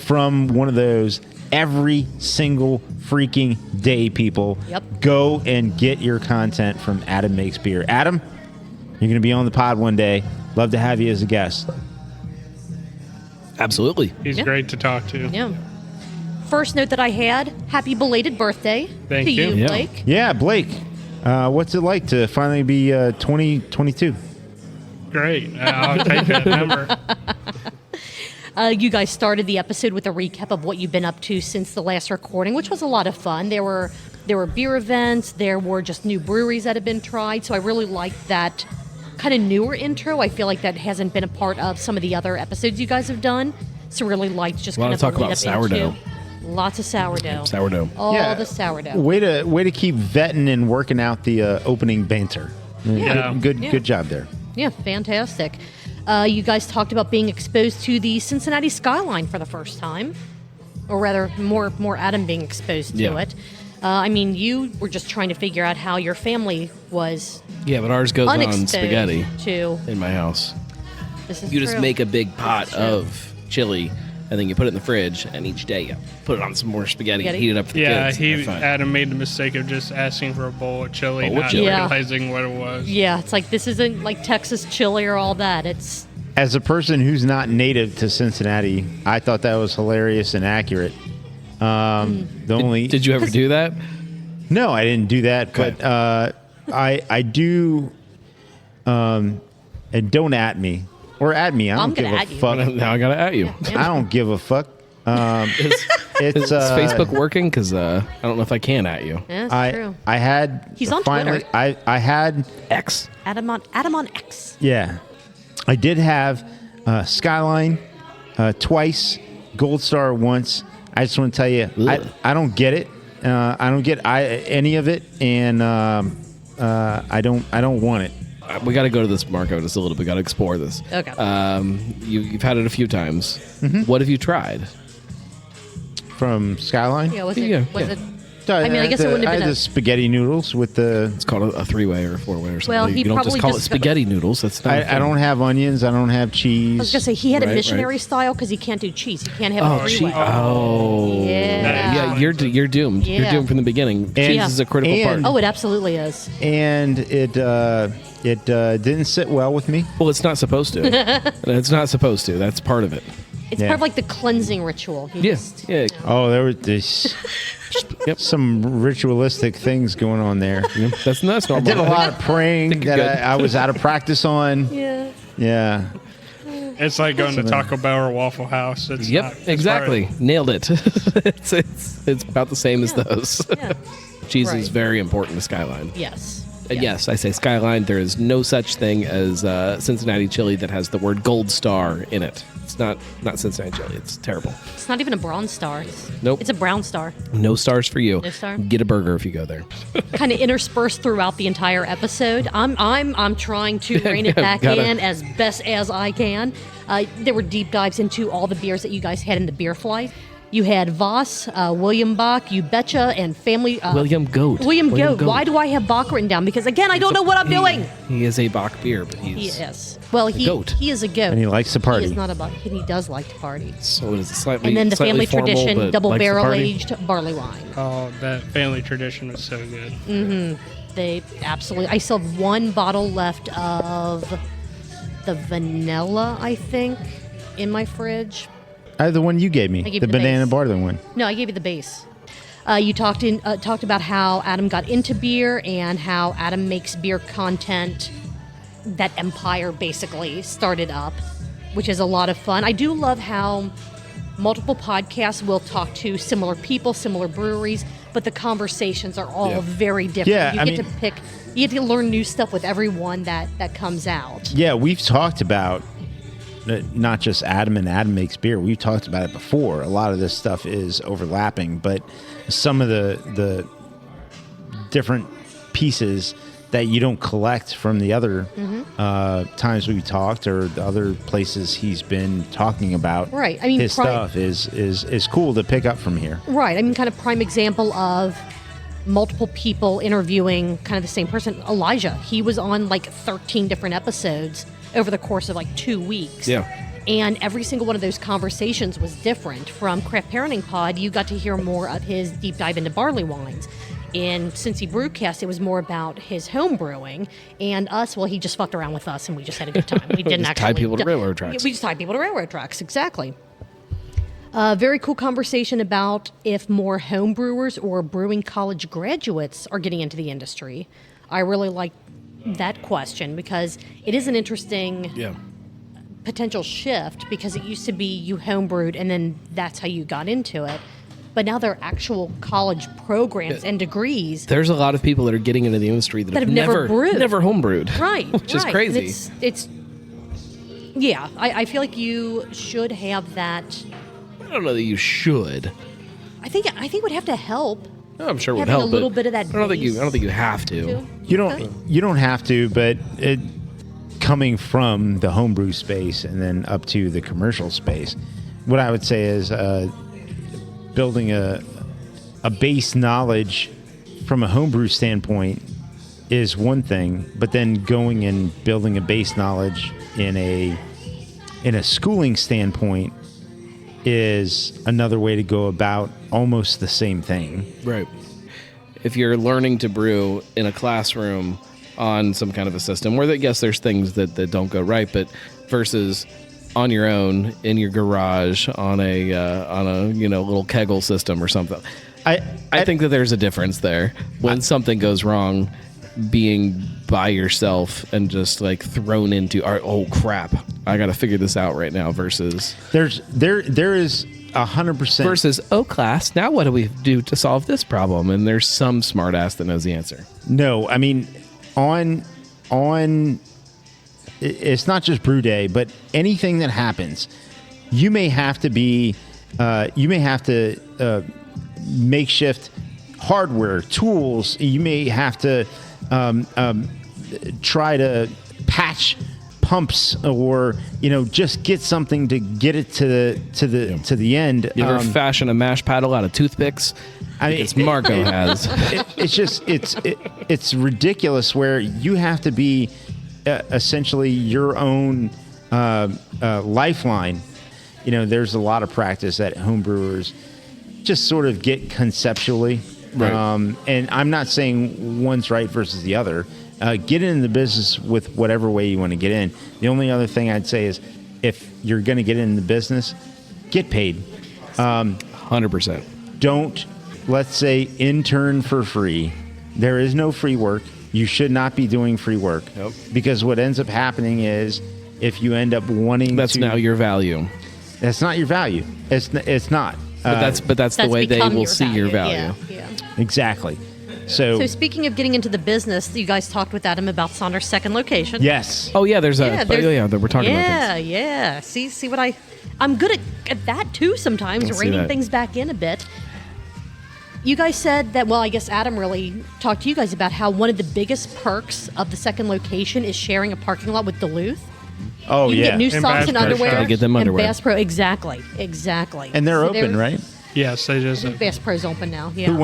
from one of those every single freaking day. People, Yep. go and get your content from Adam Makes Beer. Adam, you're going to be on the pod one day. Love to have you as a guest. Absolutely. He's great to talk to. Yeah. First note that I had, happy belated birthday Thank to you. you, Yeah. Blake. Yeah, Blake. What's it like to finally be 2022? Great. I'll take that number. You guys started the episode with a recap of what you've been up to since the last recording, which was a lot of fun. There were beer events, there were just new breweries that have been tried, so I really liked that kind of newer intro. I feel like that hasn't been a part of some of the other episodes you guys have done, so really liked just A lot kind of of talk the lead about up sourdough. into lots of sourdough. Sourdough. All Yeah. the sourdough. Way to keep vetting and working out the opening banter. Yeah. Good job there. Yeah, fantastic. You guys talked about being exposed to the Cincinnati skyline for the first time, or rather, more Adam being exposed to Yeah. it. I mean, you were just trying to figure out how your family was Yeah, but ours goes on unexposed spaghetti to. in my house. This is You just true. make a big pot This is true. of chili, and then you put it in the fridge, and each day you put it on some more spaghetti, and Spaghetti? heat it up for the Yeah, kids. Have fun. Adam made the mistake of just asking for a bowl of chili, Bowl of not chili. Yeah. realizing what it was. Yeah, it's like this isn't like Texas chili or all that. It's As a person who's not native to Cincinnati, I thought that was hilarious and accurate. The only Did you ever do that? No, I didn't do that, Okay. but I do. And don't at me or at me. I I'm don't give gonna a at you. fuck. Now I gotta at you. I don't give a fuck. Is, It's is Facebook working? Because I don't know if I can at you. yeah, it's I true. I had He's on finally. Twitter. I had X. Adam on X. yeah. I did have Skyline twice, Gold Star once. I just want to tell you, Ugh. I don't get it. I don't get any of it, and I don't want it. We got to go to this, Marco, just a little bit. Got to explore this. Okay. You've had it a few times. Mm-hmm. What have you tried? From Skyline. Yeah, was Yeah, it? Was yeah. it? I mean, I guess it wouldn't have I been had a- the spaghetti noodles with the. It's called a three-way or a four-way or something. Well, he you don't just probably call just it spaghetti noodles. That's not. a I thing. don't have onions. I don't have cheese. I was gonna say he had Right, a missionary right. style because he can't do cheese. He can't have Oh, a cheese. three-way. Oh, Yeah. yeah. You're doomed. You're Yeah. doomed from the beginning. Cheese Yeah. is a critical And- part. Oh, it absolutely is. and it didn't sit well with me. Well, it's not supposed to. It's not supposed to. That's part of it. It's Yeah. part of like the cleansing ritual. He just- Yeah. Oh, there was this Yep. some ritualistic things going on there. That's I normal. did a lot of praying think you're that good. I was out of practice on. Yeah. Yeah. It's like going to Taco Bell or Waffle House. It's Yep, not- it's exactly. Nailed it. it's about the same as Yeah. those. Yeah. Cheese Right. is very important to Skyline. Yes. And yes, I say Skyline. There is no such thing as Cincinnati chili that has the word Gold Star in it. It's not Cincinnati chili. It's terrible. It's not even a Bronze Star. Nope. It's a Brown Star. No stars for you. No star? Get a burger if you go there. Kind of interspersed throughout the entire episode. I'm trying to rein it back Gotta- in as best as I can. There were deep dives into all the beers that you guys had in the beer flight. You had Voss, William Bock, You Betcha, and Family. William Goat. William Goat. Why do I have Bock written down? Because again, I don't know what I'm doing. He is a Bock beer, but He he's is. Well, goat. he is a goat. And he likes to party. He is not a Buck. And he does like to party. so it is slightly. And then the slightly family formal, tradition, but double likes to barrel party. aged barley wine. Oh, that family tradition was so good. They absolutely. I still have one bottle left of the vanilla, I think, in my fridge. I have the one you gave me, I gave the you the banana base. barley one. No, I gave you the base. You talked about how Adam got into beer and how Adam makes beer content. That empire basically started up, which is a lot of fun. I do love how multiple podcasts will talk to similar people, similar breweries, but the conversations are all Yeah. very different. Yeah, you I get mean- to pick, you get to learn new stuff with everyone that comes out. Yeah, we've talked about not just Adam and Adam Makes Beer. We've talked about it before. A lot of this stuff is overlapping, but some of the different pieces that you don't collect from the other times we talked or the other places he's been talking about. Right, I mean, his stuff is cool to pick up from here. Right. I mean, kind of prime example of multiple people interviewing kind of the same person. Elijah, he was on like 13 different episodes over the course of like 2 weeks. Yeah. And every single one of those conversations was different. From Craft Parenting Pod, you got to hear more of his deep dive into barley wines. In Cincy Brewcast, it was more about his home brewing, and us. Well, he just fucked around with us, and we just had a good time. We didn't Just actually tied people to railroad tracks. We just tied people to railroad tracks, exactly. Very cool conversation about if more home brewers or brewing college graduates are getting into the industry. I really like that question because it is an interesting potential shift, because it used to be you homebrewed and then that's how you got into it. But now there are actual college programs and degrees. There's a lot of people that are getting into the industry that have never brewed. never homebrewed. Right. Which is right. crazy. It's I feel like you should have that. I don't know that you should. I think it would have to help. I'm sure it would having help. a little but bit of that I don't think you have to. too. You don't have to, but coming from the homebrew space and then up to the commercial space, what I would say is building a base knowledge from a homebrew standpoint is one thing, but then going and building a base knowledge in a schooling standpoint is another way to go about almost the same thing. Right. If you're learning to brew in a classroom on some kind of a system where, yes, there's things that don't go right, but versus on your own in your garage on a little kegel system or something. I think that there's a difference there when something goes wrong, being by yourself and just like thrown into oh crap, I got to figure this out right now versus there is 100% versus class, now what do we do to solve this problem? And there's some smart ass that knows the answer. No, I mean on it's not just brew day, but anything that happens, you may have to makeshift hardware, tools. You may have to try to patch pumps, or just get something to get it to the end. You ever fashion a mash paddle out of toothpicks? It's Marco has. It's ridiculous where you have to be essentially your own lifeline. There's a lot of practice that homebrewers just sort of get conceptually. Right. And I'm not saying one's right versus the other. Get in the business with whatever way you want to get in. The only other thing I'd say is if you're going to get in the business, get paid. 100%. Don't, let's say, intern for free. There is no free work. You should not be doing free work. Nope. Because what ends up happening is if you end up wanting that's now your value. That's not your value. It's not. But that's the way they will see your value. Yeah. Exactly. So speaking of getting into the business, you guys talked with Adam about Sonder's second location. Yes. Oh yeah, we're talking about things. Yeah. See what I'm good at that too sometimes, reining things back in a bit. You guys said that, well, I guess Adam really talked to you guys about how one of the biggest perks of the second location is sharing a parking lot with Duluth. Oh, you can yeah. get new socks and underwear. Gotta get them underwear. And Bass Pro, exactly. And they're open, right? Yes, they just. Bass Pro's open now. Yeah. Who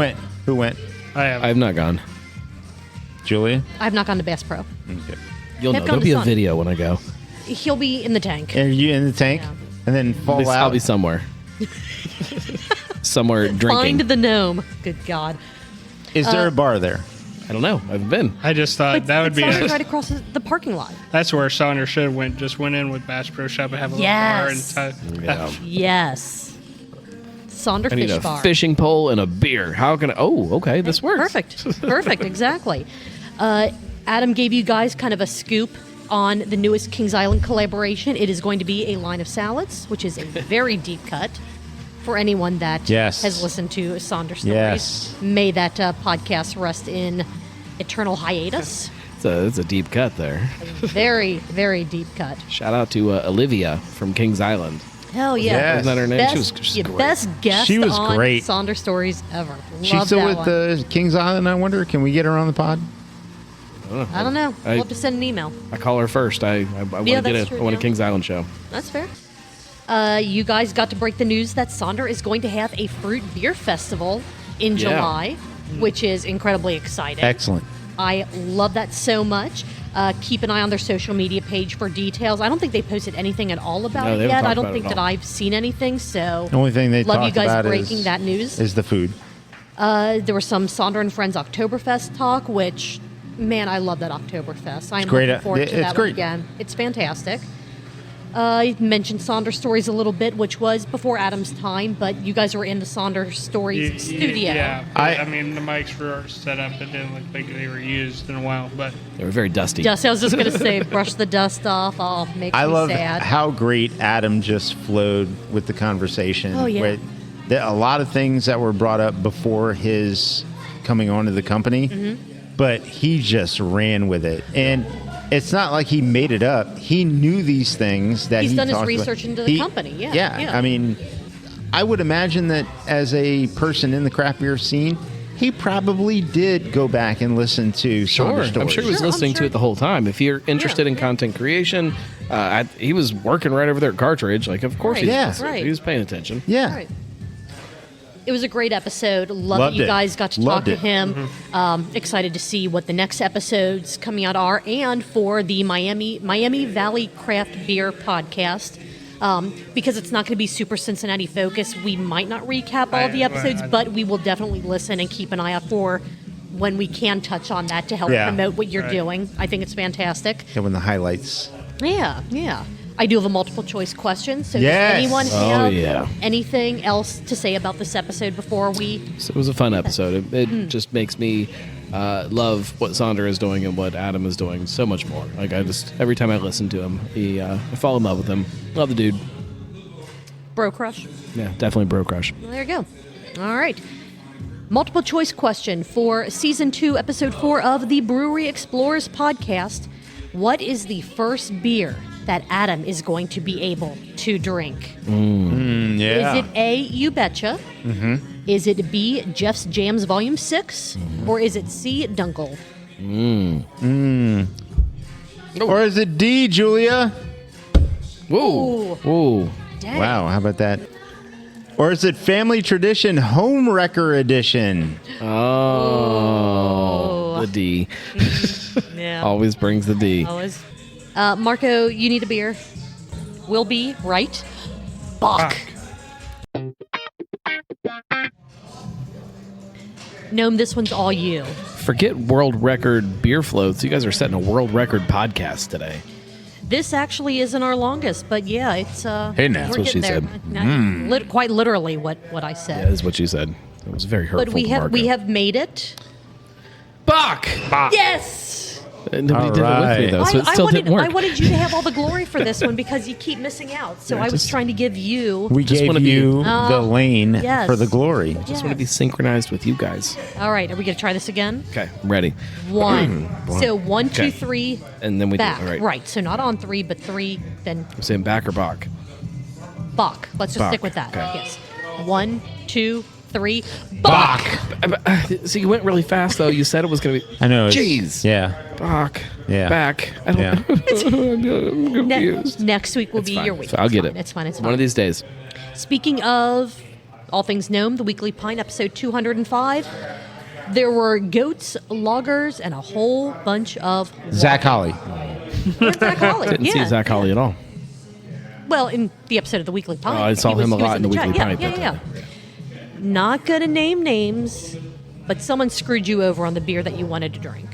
went? I have. I've not gone. Julia? I've not gone to Bass Pro. Okay. You'll know. Have There'll gone be to a Sun. video when I go. He'll be in the tank. Are you in the tank? Yeah. And then fall out? I'll be somewhere. Somewhere drinking. Find the Gnome. Good God. Is there a bar there? I don't know. I haven't been. I just thought that would be. Sonder's right across the parking lot. That's where Sonder should have went. Just went in with Bass Pro Shop and have a little Yes. bar and Yeah. Yes. Sonder I need Fish a Bar. fishing pole and a beer. How can I? Oh, okay. This works. Perfect. Exactly. Adam gave you guys kind of a scoop on the newest Kings Island collaboration. It is going to be a line of salads, which is a very deep cut for anyone that Yes. has listened to Sonder stories. Yes. May that podcast rest in eternal hiatus. It's a deep cut there. Very, very deep cut. Shout out to Olivia from Kings Island. Hell yeah. Yes. Isn't that her name? Best, She was just great. best guest She was on great. Sonder Stories ever. She's Love still that with one. the Kings Island, I wonder? Can we get her on the pod? I don't know. We'll have to send an email. I call her first. I want to that's true, I want a yeah. Kings Island show. That's fair. You guys got to break the news that Sonder is going to have a fruit beer festival in Yeah. July, which is incredibly exciting. Excellent. I love that so much. Keep an eye on their social media page for details. I don't think they posted anything at all about No, it they haven't yet. I talked don't about think it at that all. I've seen anything. So The only thing they love you talked guys about breaking that news. is the food. There was some Sonder and Friends Oktoberfest talk, which, man, I love that Oktoberfest. I'm great. looking forward to It's that one great. again. It's fantastic. I mentioned Sonder Stories a little bit, which was before Adam's time, but you guys were in the Sonder Stories studio. Yeah, I mean, the mics were set up. It didn't look like they were used in a while, but They were very dusty. Dust. I was just going to say, brush the dust off. Oh, makes I me love sad. how great Adam just flowed with the conversation. Oh, yeah. A lot of things that were brought up before his coming onto the company, but he just ran with it. And it's not like he made it up. He knew these things that He's he done his talked research about. into the company. Yeah. I mean, I would imagine that as a person in the craft beer scene, he probably did go back and listen to Sonder Stories. I'm sure he was listening to it the whole time. If you're interested in content creation, he was working right over there at Cartridge. Like, of course Right, he yeah. was. right. He was paying attention. Yeah. Right. It was a great episode. Love Loved that you it. guys got to Loved talk to it. him. Excited to see what the next episodes coming out are, and for the Miami Valley Craft Beer podcast. Because it's not going to be super Cincinnati focused, we might not recap all the episodes, but we will definitely listen and keep an eye out for when we can touch on that to help promote what you're doing. I think it's fantastic. Yeah, when the highlights. Yeah. I do have a multiple choice question. So Yes. does anyone Oh, have yeah. anything else to say about this episode before we... So it was a fun episode. It just makes me love what Sonder is doing and what Adam is doing so much more. Like, every time I listen to him, I fall in love with him. Love the dude. Bro crush? Yeah, definitely bro crush. Well, there you go. All right. Multiple choice question for Season 2, Episode 4 of the Brewery Explorers podcast. What is the first beer that Adam is going to be able to drink? Yeah. Is it A, You Betcha? Is it B, Jeff's Jams Volume 6? Or is it C, Dunkel? Or is it D, Julia? Whoa. Whoa. Dang. Wow, how about that? Or is it Family Tradition Home Wrecker Edition? Oh. The D. Yeah. Always brings the D. Always. Marco, you need a beer. Will be right. Bock. Gnome, this one's all you. Forget world record beer floats. You guys are setting a world record podcast today. This actually isn't our longest, but yeah, it's. Hey, now. That's we're what she getting said. there. Quite literally, what I Yeah, said. that's what you said. It was very hurtful. But we to have Margo. we have made it. Bock. Yes. Nobody did it with me Alright. though, so it still didn't work. I wanted you to have all the glory for this one because you keep missing out. So I was just- trying to give you. We Just gave wanna be- you the lane yes. for the glory. Just want to be synchronized with you guys. All right, are we gonna try this again? Okay, I'm ready. One. So 1, 2, Okay. 3. And then we back. do it. All right. Right. So not on 3, but 3. Then I'm saying back or Bock. Bock. Let's just Bock. stick with that. Okay. Yes. 1, 2, 3. Bock. So you went really fast though. You said it was going to be. I know. Jeez. Yeah. Bock. Yeah. Back. I don't Yeah. I'm confused. Next week will be Fine. your week. I'll It's get fine. it. It's fine. It's fine. One of these days. Speaking of all things Gnome, the Weekly Pint, episode 205, there were goats, loggers, and a whole bunch of Zach Holly. Zach Holly. Didn't see Zach Holly at all. Well, in the episode of the Weekly Pint. Oh, I saw he was- him a he was lot in the chat. Weekly Yeah, Pint, Yeah, but- yeah. Not gonna name names, but someone screwed you over on the beer that you wanted to drink.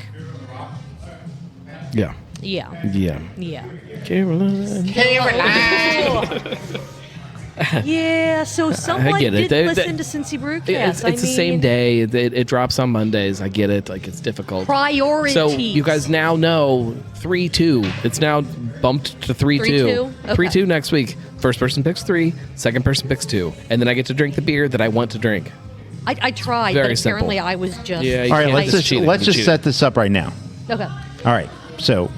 Yeah. Yeah. Yeah. Yeah. Caroline. Yeah, so someone get it. did They- listen to Cincy Brewcast. It's the same day. It drops on Mondays. I get it. Like, it's difficult. Priorities. So you guys now know 3-2. It's now bumped to 3-2. 3-2? Okay. 3-2 next week. First person picks 3. Second person picks 2. And then I get to drink the beer that I want to drink. I tried, Very but apparently simple. I was just... Yeah, you All right, can't- let's it's just cheating. let's You just cheated. set this up right now. Okay. All right. So,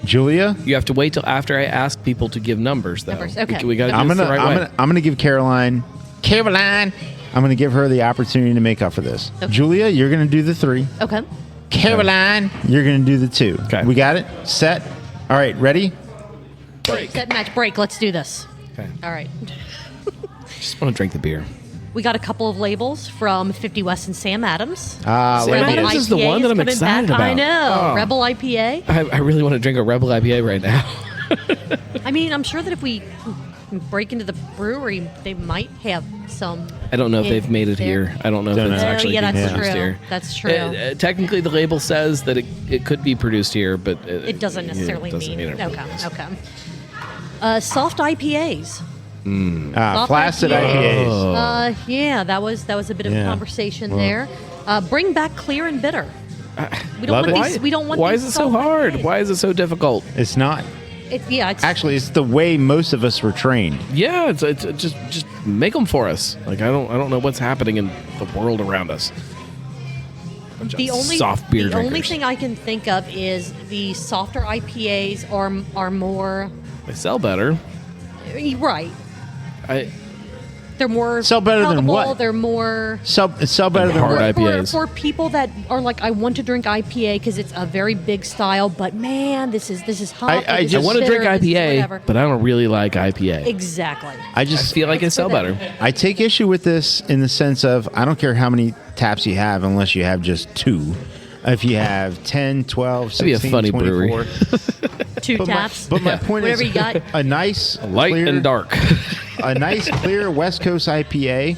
Julia, You have to wait till after I ask people to give numbers, though. Numbers, okay. We got to do I'm this gonna the right way. I'm gonna give Caroline. I'm gonna give her the opportunity to make up for this. Okay. Julia, you're gonna do the 3. Okay. Caroline, you're gonna do the 2. Okay. We got it. Set. All right. Ready? Break. Set, match, break. Let's do this. Okay. All right. Just want to drink the beer. We got a couple of labels from 50 West and Sam Adams. Sam Let me Adams guess. is the IPA one that I'm coming excited back. I about. know. Oh. Rebel IPA. I really want to drink a Rebel IPA right now. I mean, I'm sure that if we break into the brewery, they might have some. I don't know if in they've made it there. here. I don't know if Don't it's know. actually yeah, being that's produced true. here. That's true. Technically, the label says that it could be produced here, but It doesn't necessarily doesn't mean. it. Okay. Soft IPAs. Soft Flaccid IPAs. Yeah, that was a bit of a conversation there. Bring back clear and bitter. We don't Love want it. these. We don't want. Why these is it so soft hard? IPAs. Why is it so difficult? It's not. It's Actually, it's the way most of us were trained. Yeah, it's just make them for us. Like I don't know what's happening in the world around us. the only soft beer The only drinkers. thing I can think of is the softer IPAs are more They sell better. right. They're more Sell better than palatable, what? They're more Sell better than Hard what? IPAs. for people that are like, I want to drink IPA because it's a very big style, but man, this is hot. I this just- is I want to bitter, drink this is IPA, whatever. but I don't really like IPA. Exactly. I I just feel like they It's sell for them. better. I take issue with this in the sense of I don't care how many taps you have unless you have just two. If you have 10, 12, That'd be a 16, funny 24. Two But taps. my point Whatever is you got. a nice Light clear, and dark. a nice clear West Coast IPA.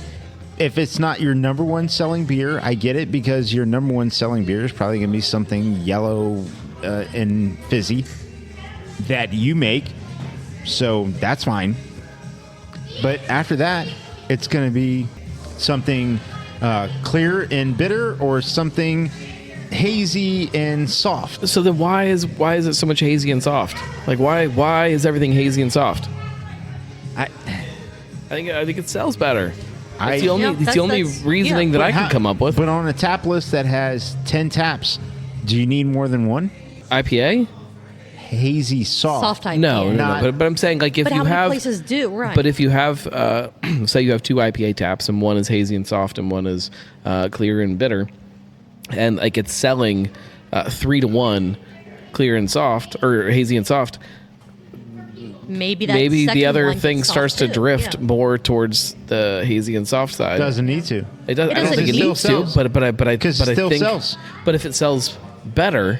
If it's not your number one selling beer, I get it because your number one selling beer is probably going to be something yellow and fizzy that you make. So that's fine. But after that, it's going to be something clear and bitter or something hazy and soft. So then why is it so much hazy and soft? Like why is everything hazy and soft? I I think it sells better. It's the only Yeah, it's the only that's- reasoning that I can come up with. But on a tap list that has 10 taps, do you need more than one? IPA? Hazy soft. Soft IPA. No. Not- But I'm saying like if But you how many have places do? Right. But if you have, say you have two IPA taps and one is hazy and soft and one is clear and bitter, and like it's selling 3-to-1 clear and soft or hazy and soft, maybe that maybe second the other one thing gets soft starts to too. drift Yeah. more towards the hazy and soft side. Doesn't need to. It does. I don't doesn't think it need needs to. to, but I 'Cause it but I still think sells. But if it sells better,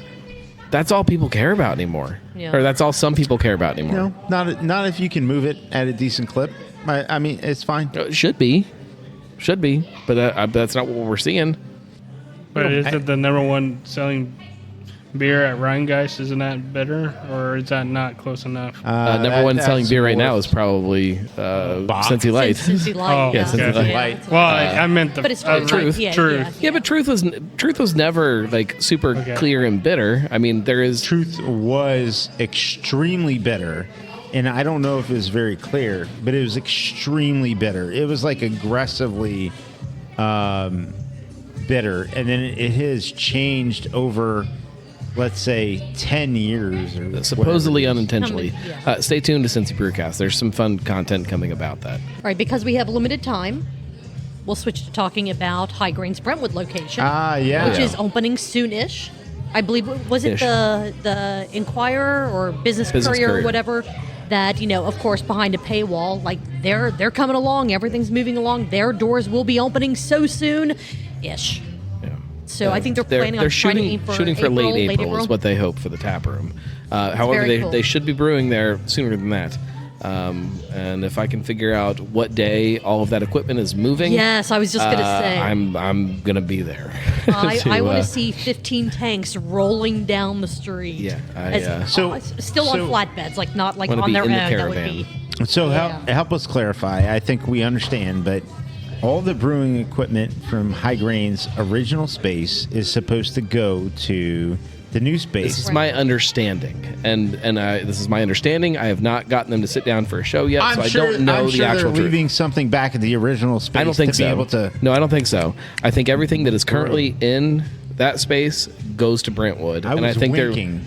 that's all people care about anymore. Yeah. Or that's all some people care about anymore. No, not if you can move it at a decent clip. I mean, it's fine. It should be, but that's not what we're seeing. But is it the number one selling beer at Rheingeist? Isn't that bitter, or is that not close enough? Number one selling beer right now is probably Cincy Light. Cincy Light. Oh, Yeah, yeah. Cincy okay. Light. Well, I meant the But it's Truth. Yeah, Truth. yeah. Yeah, but truth was never like super Okay. clear and bitter. I mean, there is Truth was extremely bitter. And I don't know if it was very clear, but it was extremely bitter. It was like aggressively bitter. And then it has changed over, let's say, 10 years. Or supposedly whatever it is. unintentionally. Yeah. Stay tuned to Cincy Brewcast. There's some fun content coming about that. All right, because we have limited time, we'll switch to talking about High Grain's Brentwood location, Yeah. which yeah. is opening soon-ish. I believe was it Ish. the Inquirer or Business Business Courier or Courier. whatever that, of course, behind a paywall, like they're coming along, everything's moving along. Their doors will be opening so soon-ish. Yeah. So I think they're planning on they're trying to shooting aim for shooting for late April April. is what they hope for the tap room. However, very they cool. they should be brewing there sooner than that. And if I can figure out what day all of that equipment is moving, Yes, I was just gonna say. I'm gonna be there. I want to see 15 tanks rolling down the street. Yeah, still on so- flatbeds, like not like Wanna on be their in own. the That would caravan. be. So Yeah. help us clarify. I think we understand, but all the brewing equipment from High Grain's original space is supposed to go to the new This space. is my understanding, and this is my understanding. I have not gotten them to sit down for a show yet, so I don't know I'm the sure actual they're truth. leaving something back at the original space I don't think to so. be able to. No, I don't think so. I think everything that is currently in that space goes to Brentwood, I and I was think winking.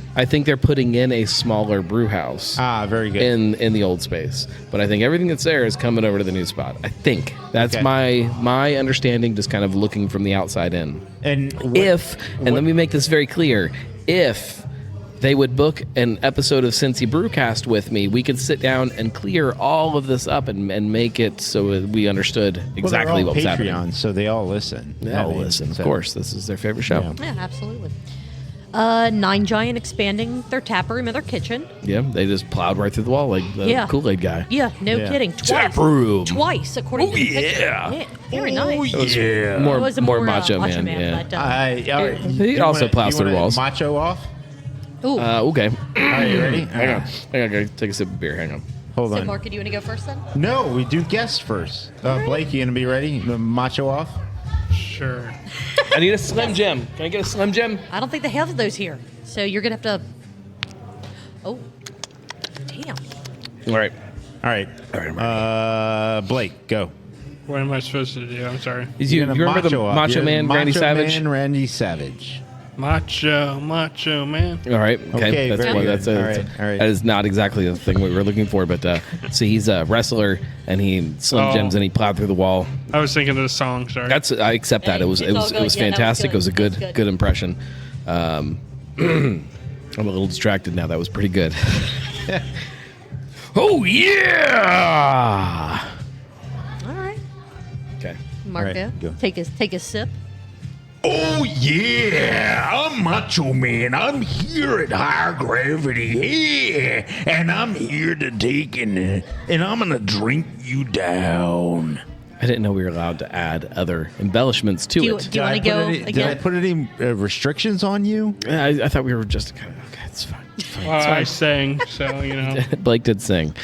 they're putting in a smaller brew house Very good. in the old space. But I think everything that's there is coming over to the new spot. I think that's Okay. my understanding, just kind of looking from the outside in. and Let me make this very clear, if they would book an episode of Cincy Brewcast with me, we could sit down and clear all of this up and make it so we understood exactly what was happening. Patreon, so they all listen. They all listen, of so- course. This is their favorite show. Yeah. Yeah, absolutely. Nine Giant expanding their tap room and their kitchen. Yeah, they just plowed right through the wall like the Yeah. Kool-Aid guy. Yeah, no Yeah. kidding. Twice. Tap room. Twice, according to the picture. yeah. Very nice. Yeah. It was a more more macho, macho man. Yeah. but, All right, He you also wanna- plows you through wanna walls. Macho off. ooh, Okay. Are you ready? Hang on. I gotta take a sip of beer. Hang on. Hold So, on. Mark, do you want to go first then? No, we do guests first. Blake, you gonna be ready? The macho off. Sure. I need a Slim Jim. Can I get a Slim Jim? I don't think they have those here. So you're going to have to. Oh. Damn. All right. All right. Blake, go. What am I supposed to do? I'm sorry. You You're gonna remember the off. Macho You're Man, Randy Macho Savage? Man, Randy Savage. Macho man. All right. Okay, Okay. That's very one. good. That's All right, all right. That is not exactly the thing we were looking for, but so he's a wrestler and he Slim Jims and he plowed through the wall. I was thinking of the song. Sorry. I accept that. Hey, It was it's all good. Yeah, that was fantastic. good. It was a That was good good. impression. I'm a little distracted now. That was pretty good. Oh yeah. All right. Okay. Mark, All right, go. take a sip. Oh yeah, I'm Macho Man. I'm here at Higher Gravity, yeah, and I'm here to take and I'm gonna drink you down. I didn't know we were allowed to add other embellishments to Do you it. want to go Did I again? put any restrictions on you? I thought we were just kind of okay. It's fine. It's fine. Well, I sang, so you know. Blake did sing,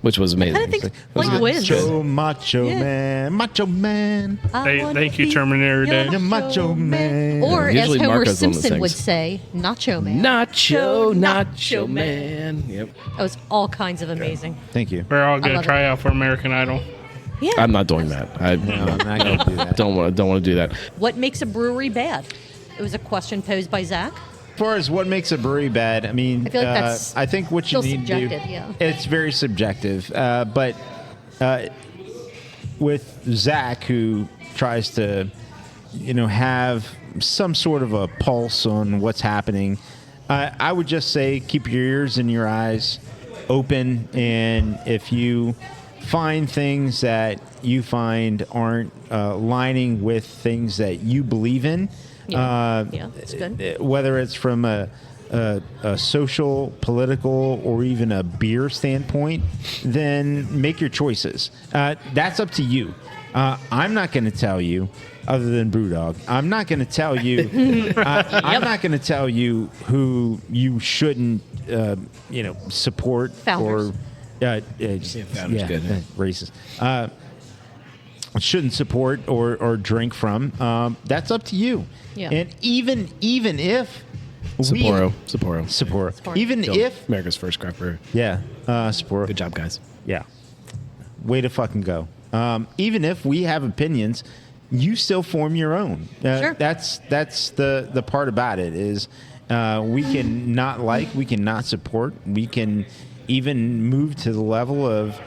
which was amazing. I think Blake wins. Macho Yeah. Man, Macho Man, Thank you, Terminator Day. you're Macho Man. Or Usually as Homer Marco's the one that Simpson would sings. say, Nacho Man. Nacho Man. Yep. That was all kinds of amazing. Thank you. We're all I gonna love try out for American Idol. Yeah. I'm not doing that. I No, I'm not gonna do that. don't want to do that. What makes a brewery bad? It was a question posed by Zach. As far as what makes a brewery bad, I mean, I feel like that's I think what you still need to do, subjective, yeah. it's very subjective. But with Zach, who tries to, have some sort of a pulse on what's happening, I would just say keep your ears and your eyes open, and if you find things that you find aren't lining with things that you believe in. Yeah, it's good. Whether it's from a social, political, or even a beer standpoint, then make your choices. That's up to you. I'm not going to tell you, other than Brewdog, I'm not going to tell you. I'm not going to tell you who you shouldn't, support Founders. or. founders good. Racist. Shouldn't support or drink from. That's up to you. Yeah. And even if Sapporo. Even Yo, if America's first craft brewer. Sapporo. Good job, guys. Yeah. Way to fucking go. Even if we have opinions, you still form your own. Sure. That's the part about it is we can not like, we can not support, we can even move to the level of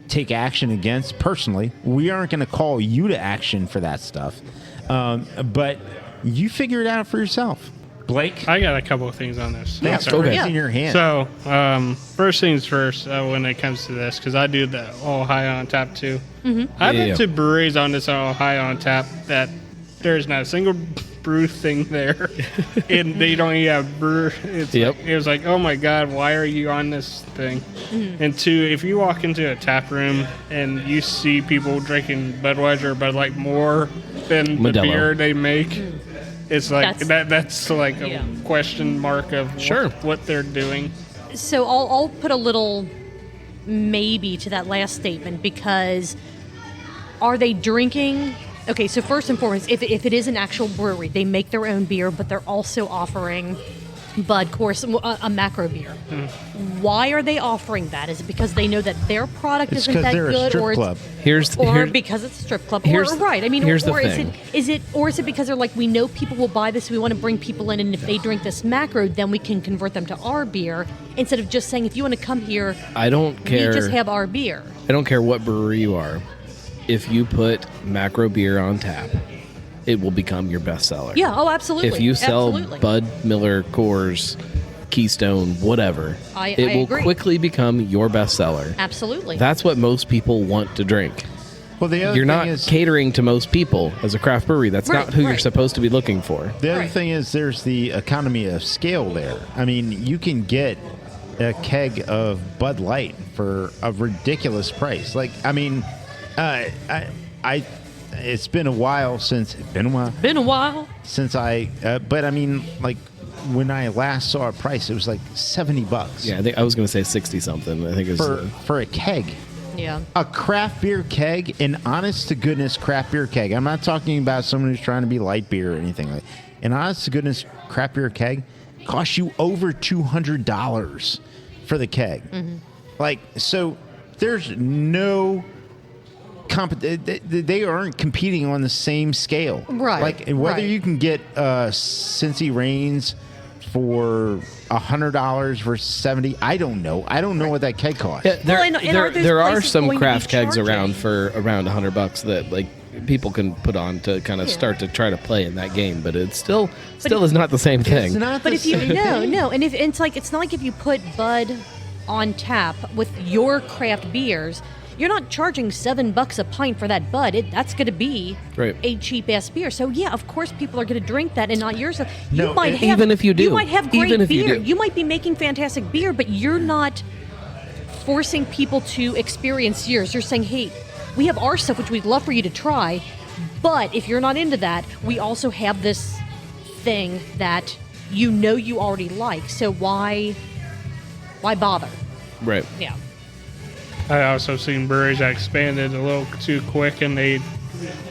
take action against. Personally, we aren't going to call you to action for that stuff, but you figure it out for yourself. Blake, I got a couple of things on this. yeah, Sorry. raise Yeah. in your hand. So, first things first, when it comes to this, because I do the all high on tap too. I've been to breweries on this all high on tap that there's not a single brew thing there, and they don't even have brew. It was like, oh my god, why are you on this thing? And two, if you walk into a tap room and you see people drinking Budweiser or Bud Light more than the Modelo. beer they make. It's like That's- that's like a Yeah. question mark of what they're doing. So I'll put a little maybe to that last statement, because are they drinking? Okay, so first and foremost, if it is an actual brewery, they make their own beer, but they're also offering Bud, course, a macro beer. Why are they offering that? Is it because they know that their product It's isn't 'cause that they're a good, strip or club. or because it's a strip club, or here's- right? I mean, here's the or is thing. is it because they're like, we know people will buy this, we want to bring people in, and if they drink this macro, then we can convert them to our beer instead of just saying, if you want to come here, I don't care. we just have our beer. I don't care what brewery you are. If you put macro beer on tap, it will become your best seller. Yeah. Oh, absolutely. If you sell Absolutely. Bud, Miller, Coors, Keystone, whatever, I it will agree. quickly become your best seller. Absolutely. That's what most people want to drink. Well, the other You're thing not is, catering to most people as a craft brewery. That's Right, not who you're right. supposed to be looking for. the other Right. thing is there's the economy of scale there. I mean, you can get a keg of Bud Light for a ridiculous price. Like, I mean, it's been a while since Been a while. but I mean, like when I last saw a price, it was like $70. Yeah, I was going to say 60 something. I think it was for a keg. Yeah. A craft beer keg, an honest to goodness craft beer keg. I'm not talking about someone who's trying to be light beer or anything like that. An honest to goodness craft beer keg costs you over $200 for the keg. Mm-hmm. Like, so there's no they aren't competing on the same scale. Right. Like, whether you can get Cincy Reigns for $100 versus $70, I don't know. I don't know what that keg costs. Yeah, there are some going to be craft kegs charging? around for around $100 that like people can put on to kind of start to try to play in that game, but it's still is not the same thing. It's not But the if you same. no, and if it's like, it's not like if you put Bud on tap with your craft beers, you're not charging $7 a pint for that Bud. That's going to be Right. a cheap ass beer. So yeah, of course people are going to drink that and not yours. No, You might have, even if you do. you might have great Even if you beer. do. You might be making fantastic beer, but you're not forcing people to experience yours. You're saying, hey, we have our stuff which we'd love for you to try, but if you're not into that, we also have this thing that you already like. So why bother? Right. Yeah. I also seen breweries that expanded a little too quick, and they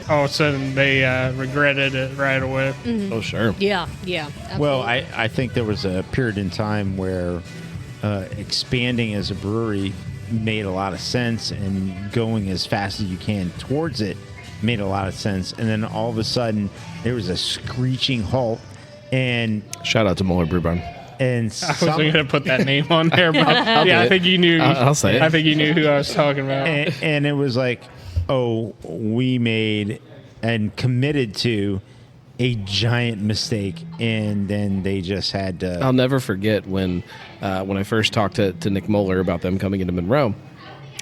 all of a sudden they regretted it right away. Oh, sure. Yeah. Yeah. Well, absolutely. I think there was a period in time where expanding as a brewery made a lot of sense, and going as fast as you can towards it made a lot of sense. And then all of a sudden, there was a screeching halt, and Shout out to Muller Brew Barn. and I wasn't going to put that name on there, but yeah, I think you knew. I'll say it. I think you knew who I was talking about. and it was like, oh, we made and committed to a giant mistake, and then they just had to. I'll never forget when I first talked to Nick Moeller about them coming into Monroe.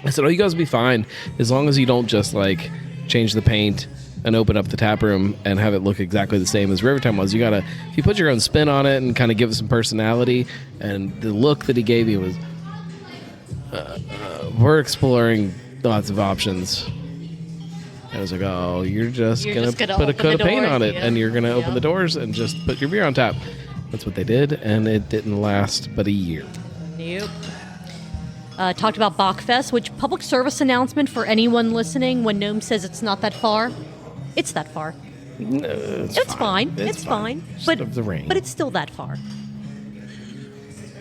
I said, "Oh, you guys will be fine as long as you don't just like change the paint and open up the tap room and have it look exactly the same as Rivertime was. You gotta, if you put your own spin on it and kind of give it some personality." And the look that he gave me was, "We're exploring lots of options." I was like, "Oh, you're just gonna put a open coat of the paint doors, on it, yeah. and you're gonna open Yeah. the doors and just put your beer on tap." That's what they did, and it didn't last but a year. Nope. Talked about Bockfest, which public service announcement for anyone listening when Gnome says it's not that far. It's that far. No, It's fine. It's fine. Just But of the rain. But it's still that far.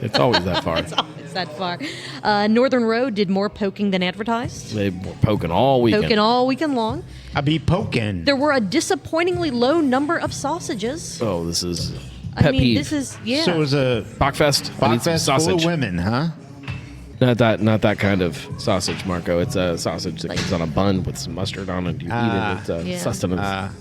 It's always that far. It's always that far. Northern Road did more poking than advertised. They were poking all weekend. Poking all weekend long. I be poking. There were a disappointingly low number of sausages. Oh, this is pet I mean, peeve. this is, yeah. So it was a Bockfest. I need some Bockfest full of sausage. women, huh? Not that kind of sausage, Marco. It's a sausage that comes on a bun with some mustard on it. You eat it. It's Yeah. sustenance.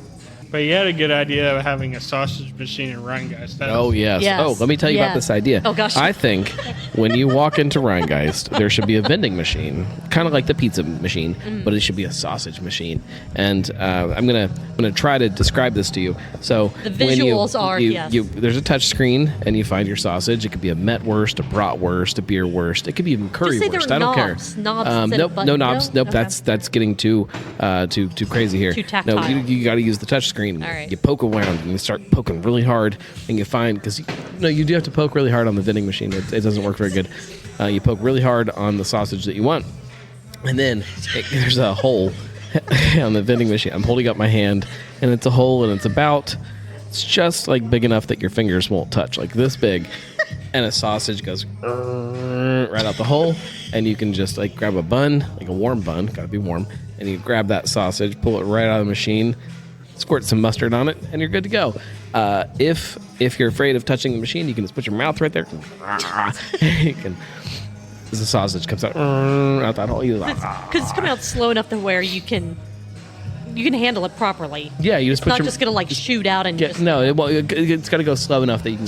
But you had a good idea of having a sausage machine in Rheingeist. Oh, yes. Yes. Oh, let me tell you about Yes. this idea. Oh, gosh. I think when you walk into Rheingeist, there should be a vending machine, kind of like the pizza machine, but it should be a sausage machine. And I'm gonna try to describe this to you. So The when visuals are, yes. there's a touch screen, and you find your sausage. It could be a Metwurst, a Bratwurst, a Beerwurst. It could be even Just say currywurst. they're I don't care. knobs. Knobs instead of nope, no buttons. knobs. No? Nope, Okay. that's getting too crazy here. Too No, tactile. you got to use the touch screen. All right. You poke around and you start poking really hard, and you find, because you do have to poke really hard on the vending machine. It doesn't work very good. You poke really hard on the sausage that you want, and then there's a hole on the vending machine. I'm holding up my hand, and it's a hole, and it's just like big enough that your fingers won't touch, like this big, and a sausage goes right out the hole, and you can just like grab a bun, like a warm bun, gotta be warm, and you grab that sausage, pull it right out of the machine, squirt some mustard on it, and you're good to go. If you're afraid of touching the machine, you can just put your mouth right there. You can, as the sausage comes out that hole, Because it's coming out slow enough to where you can handle it properly. yeah, you just It's put not your just gonna like shoot out and just it's got to go slow enough that you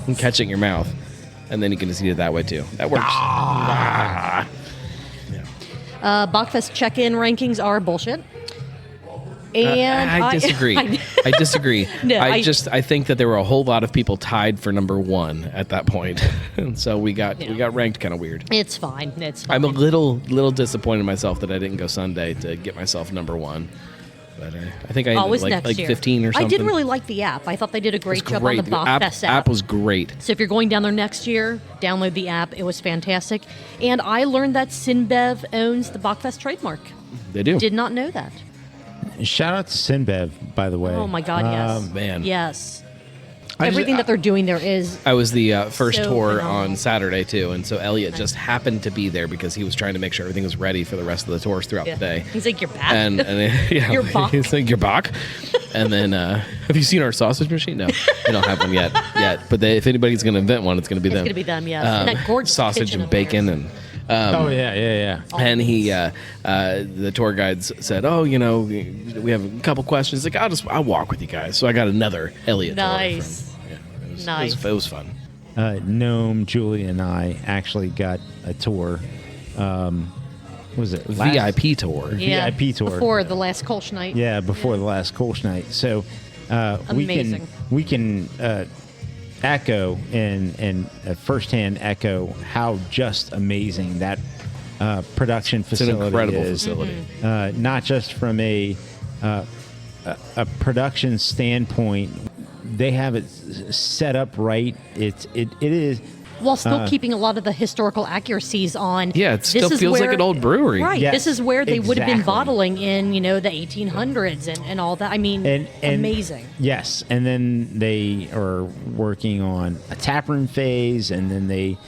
can catch it in your mouth, and then you can just eat it that way too. That works. Bockfest check-in rankings are bullshit. And I disagree. I disagree. No, I think that there were a whole lot of people tied for number one at that point, and so we got ranked kind of weird. It's fine. It's fine. I'm a little disappointed in myself that I didn't go Sunday to get myself number one. but I think I Always ended next like year. 15 or something. I did really like the app. I thought they did a great It's job great. on the The Bockfest app was great. So if you're going down there next year, download the app. It was fantastic. And I learned that Sinbev owns the Bockfest trademark. They do. Did not know that. Shout out to Sinbev, by the way. Oh my God, yes. man. Yes. I just- Everything that they're doing there is I was the first So tour phenomenal. on Saturday too, and so Elliot just happened to be there because he was trying to make sure everything was ready for the rest of the tours throughout yeah. the day. He's like, you're back. And yeah, You're Bock. he's like, you're Bock. And then, have you seen our sausage machine? No, they don't have one yet. But if anybody's going to invent one, it's going to be It's them. going to be them, yes. And that gorgeous sausage kitchen and of bacon theirs. and. Oh yeah. And he, the tour guides said, "Oh, we have a couple questions." Like, I'll walk with you guys. So I got another Elliot. Nice. Tour from, Nice. It was fun. Gnome, Julie, and I actually got a tour. What was it? VIP tour. Yeah. VIP tour. Before the last Kolsch night. Yeah, before the last Kolsch night. So Amazing. we can echo and firsthand echo how just amazing that production It's an facility incredible is. facility. Not just from a production standpoint, they have it set up right. It is. While still keeping a lot of the historical accuracies on. Yeah, it this still is feels like where- an old brewery. Right. Yes, This is where they would have been exactly. bottling in, the 1800s and all that. I mean, And amazing. Yes, and then they are working on a taproom phase, and then they,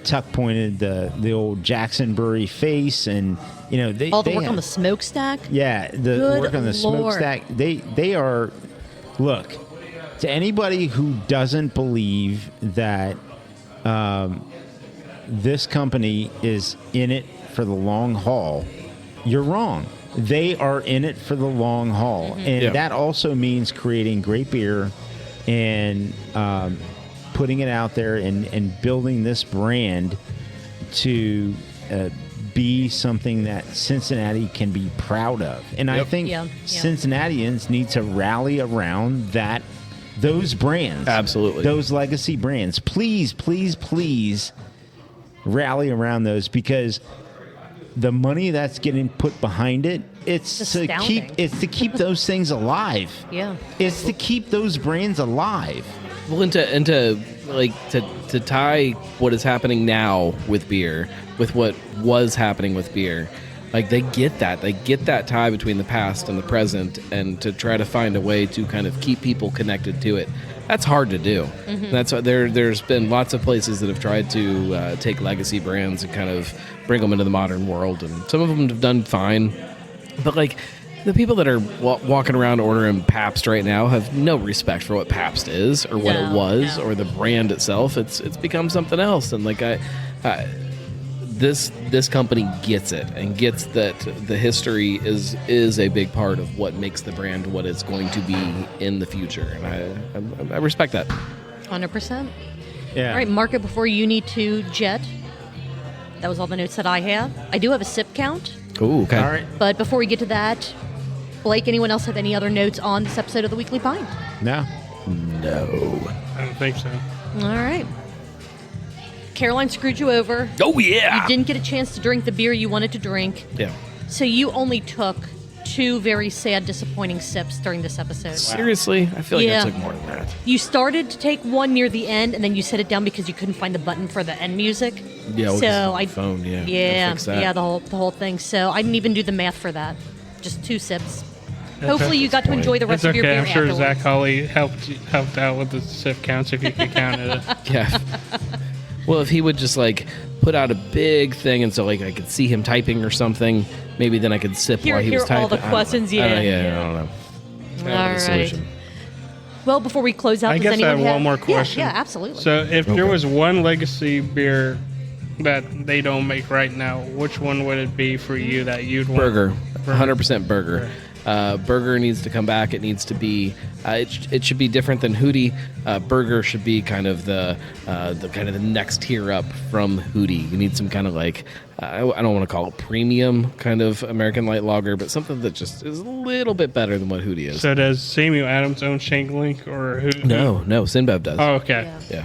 tuck pointed the old Jackson Brewery face, and they All the they work on have- the smokestack. Yeah, the Good work on the Lord. smokestack. They are. Look, to anybody who doesn't believe that this company is in it for the long haul, you're wrong. They are in it for the long haul, and Yeah. that also means creating great beer and putting it out there and building this brand to be something that Cincinnati can be proud of. And I think Yeah, yeah. Cincinnatians need to rally around those brands. Absolutely. Those legacy brands. Please, please, please rally around those, because the money that's getting put behind it, it's It's to astounding. keep those things alive. Yeah. It's to keep those brands alive. Well, and to tie what is happening now with beer with what was happening with beer, like they get that tie between the past and the present, and to try to find a way to kind of keep people connected to it. That's hard to do. Mm-hmm. That's why there's been lots of places that have tried to take legacy brands and kind of bring them into the modern world, and some of them have done fine, but like the people that are walking around ordering Pabst right now have no respect for what Pabst is or what it No, was no. or the brand itself. It's become something else, and like this company gets it and gets that the history is a big part of what makes the brand what it's going to be in the future, and I respect that. 100%. Yeah. All right, mark it before you need to jet. That was all the notes that I have. I do have a sip count, Ooh, okay. All right. but before we get to that, Blake, anyone else have any other notes on this episode of the Weekly Pint? No. No. I don't think so. All right. Caroline screwed you over. Oh yeah. You didn't get a chance to drink the beer you wanted to drink, Yeah. so you only took 2 very sad, disappointing sips during this episode. Seriously, I feel like Yeah. I took more than that. You started to take one near the end, and then you set it down because you couldn't find the button for the end music. Yeah, well, 'cause so it's on I the phone, yeah. Gotta yeah, fix that. yeah, the whole thing. So I didn't even do the math for that. Just 2 sips. Hopefully, you got to enjoy the It's rest of your okay. beer I'm sure afterwards. Zach Hawley helped out with the sip counts if you could count it. Yeah. Well, if he would just like put out a big thing, and so like I could see him typing or something, maybe then I could sip Hear- while he was hear all typing. the I don't know. questions, I don't know. yeah. I don't know. I don't All have a right. solution. Well, before we close out, I does guess I anyone have one more question. Yeah, absolutely. So, if there Okay. was one legacy beer that they don't make right now, which one would it be for you that you'd want? Burger, 100% burger. Burger needs to come back. It needs to be. It should be different than Hootie. Burger should be kind of the next tier up from Hootie. You need some kind of like I don't want to call it premium kind of American light lager, but something that just is a little bit better than what Hootie is. So, does Samuel Adams own Shank Link or who? No, Sinbev does. Oh, okay. Yeah. Yeah.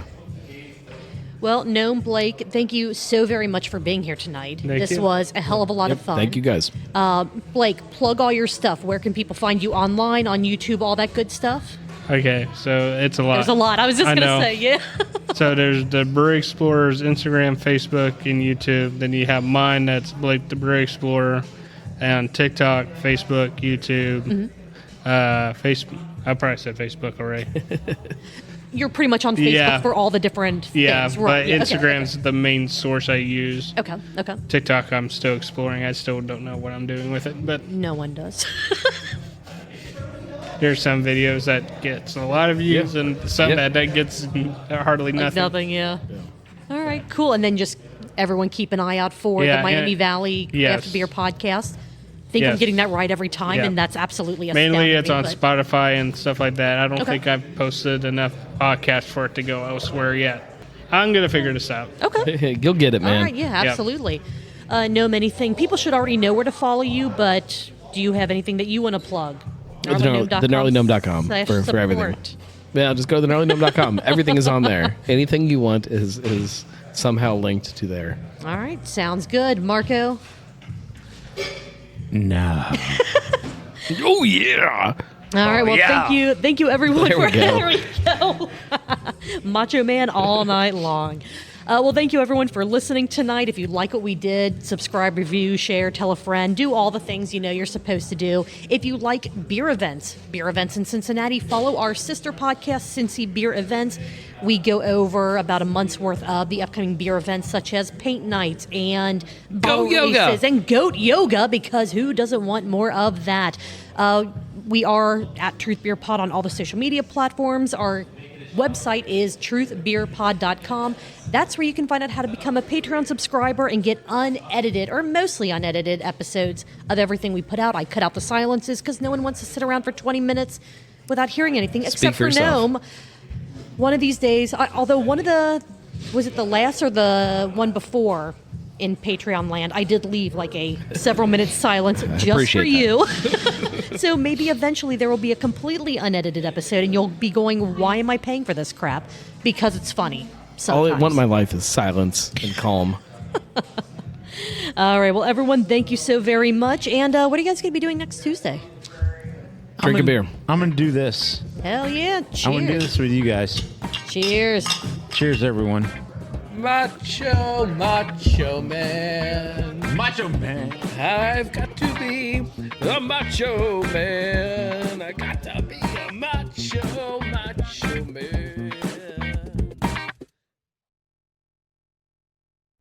Well, Gnome, Blake, thank you so very much for being here tonight. Thank This you. was a hell of a lot of fun. Thank you guys. Blake, plug all your stuff. Where can people find you online, on YouTube, all that good stuff? Okay, so it's a lot. There's a lot. I was just I going to know. say, yeah. So there's the Brewery Explorers Instagram, Facebook, and YouTube. Then you have mine, that's Blake the Brewery Explorer, and TikTok, Facebook, YouTube. Facebook. I probably said Facebook already. You're pretty much on Facebook Yeah. for all the different Yeah, things, but right? Yeah, okay, Instagram's the main source I use. Okay, okay. TikTok, I'm still exploring. I still don't know what I'm doing with it, but No one does. there's some videos that gets a lot of views and some that gets hardly nothing. Nothing, yeah. All right, cool. And then just everyone keep an eye out for Yeah, the Miami and- Valley yes. Craft Beer podcast. I think I'm Yes. getting that right every time, Yeah. and that's absolutely astounding. Mainly it's me, on but- Spotify and stuff like that. I don't Okay. think I've posted enough podcasts for it to go elsewhere yet. I'm going to figure this out. Okay. You'll get it, man. All right, yeah, absolutely. Gnome, anything. People should already know where to follow you, but do you have anything that you want to plug? TheGnarlyGnome.com for everything. Yeah, just go to TheGnarlyGnome.com. Everything is on there. Anything you want is somehow linked to there. All right, sounds good. Marco? No. Oh, yeah. All right, well, thank you, everyone. There we go. There we go. Macho Man all night long. Well, thank you, everyone, for listening tonight. If you like what we did, subscribe, review, share, tell a friend, do all the things you know you're supposed to do. If you like beer events in Cincinnati, follow our sister podcast, Cincy Beer Events. We go over about a month's worth of the upcoming beer events, such as paint nights and bottle yoga. races and goat yoga, because who doesn't want more of that? We are at Truth Beer Pod on all the social media platforms. Our website is truthbeerpod.com. That's where you can find out how to become a Patreon subscriber and get unedited or mostly unedited episodes of everything we put out. I cut out the silences because no one wants to sit around for 20 minutes without hearing anything, except for for yourself. Gnome. One of these days, although one of the, was it the last or the one before in Patreon land, I did leave like a several minutes silence just for appreciate you. So maybe eventually there will be a completely unedited episode and you'll be going, why am I paying for this crap? Because it's funny. All I Sometimes. want in my life is silence and calm. All right. Well, everyone, thank you so very much. And what are you guys going to be doing next Tuesday? Drink a beer. I'm going to do this. Hell yeah. I'm going to do Cheers. this with you guys. Cheers. Cheers, everyone. Macho man. Macho Man. I've got to be a macho man. I got to be a macho man.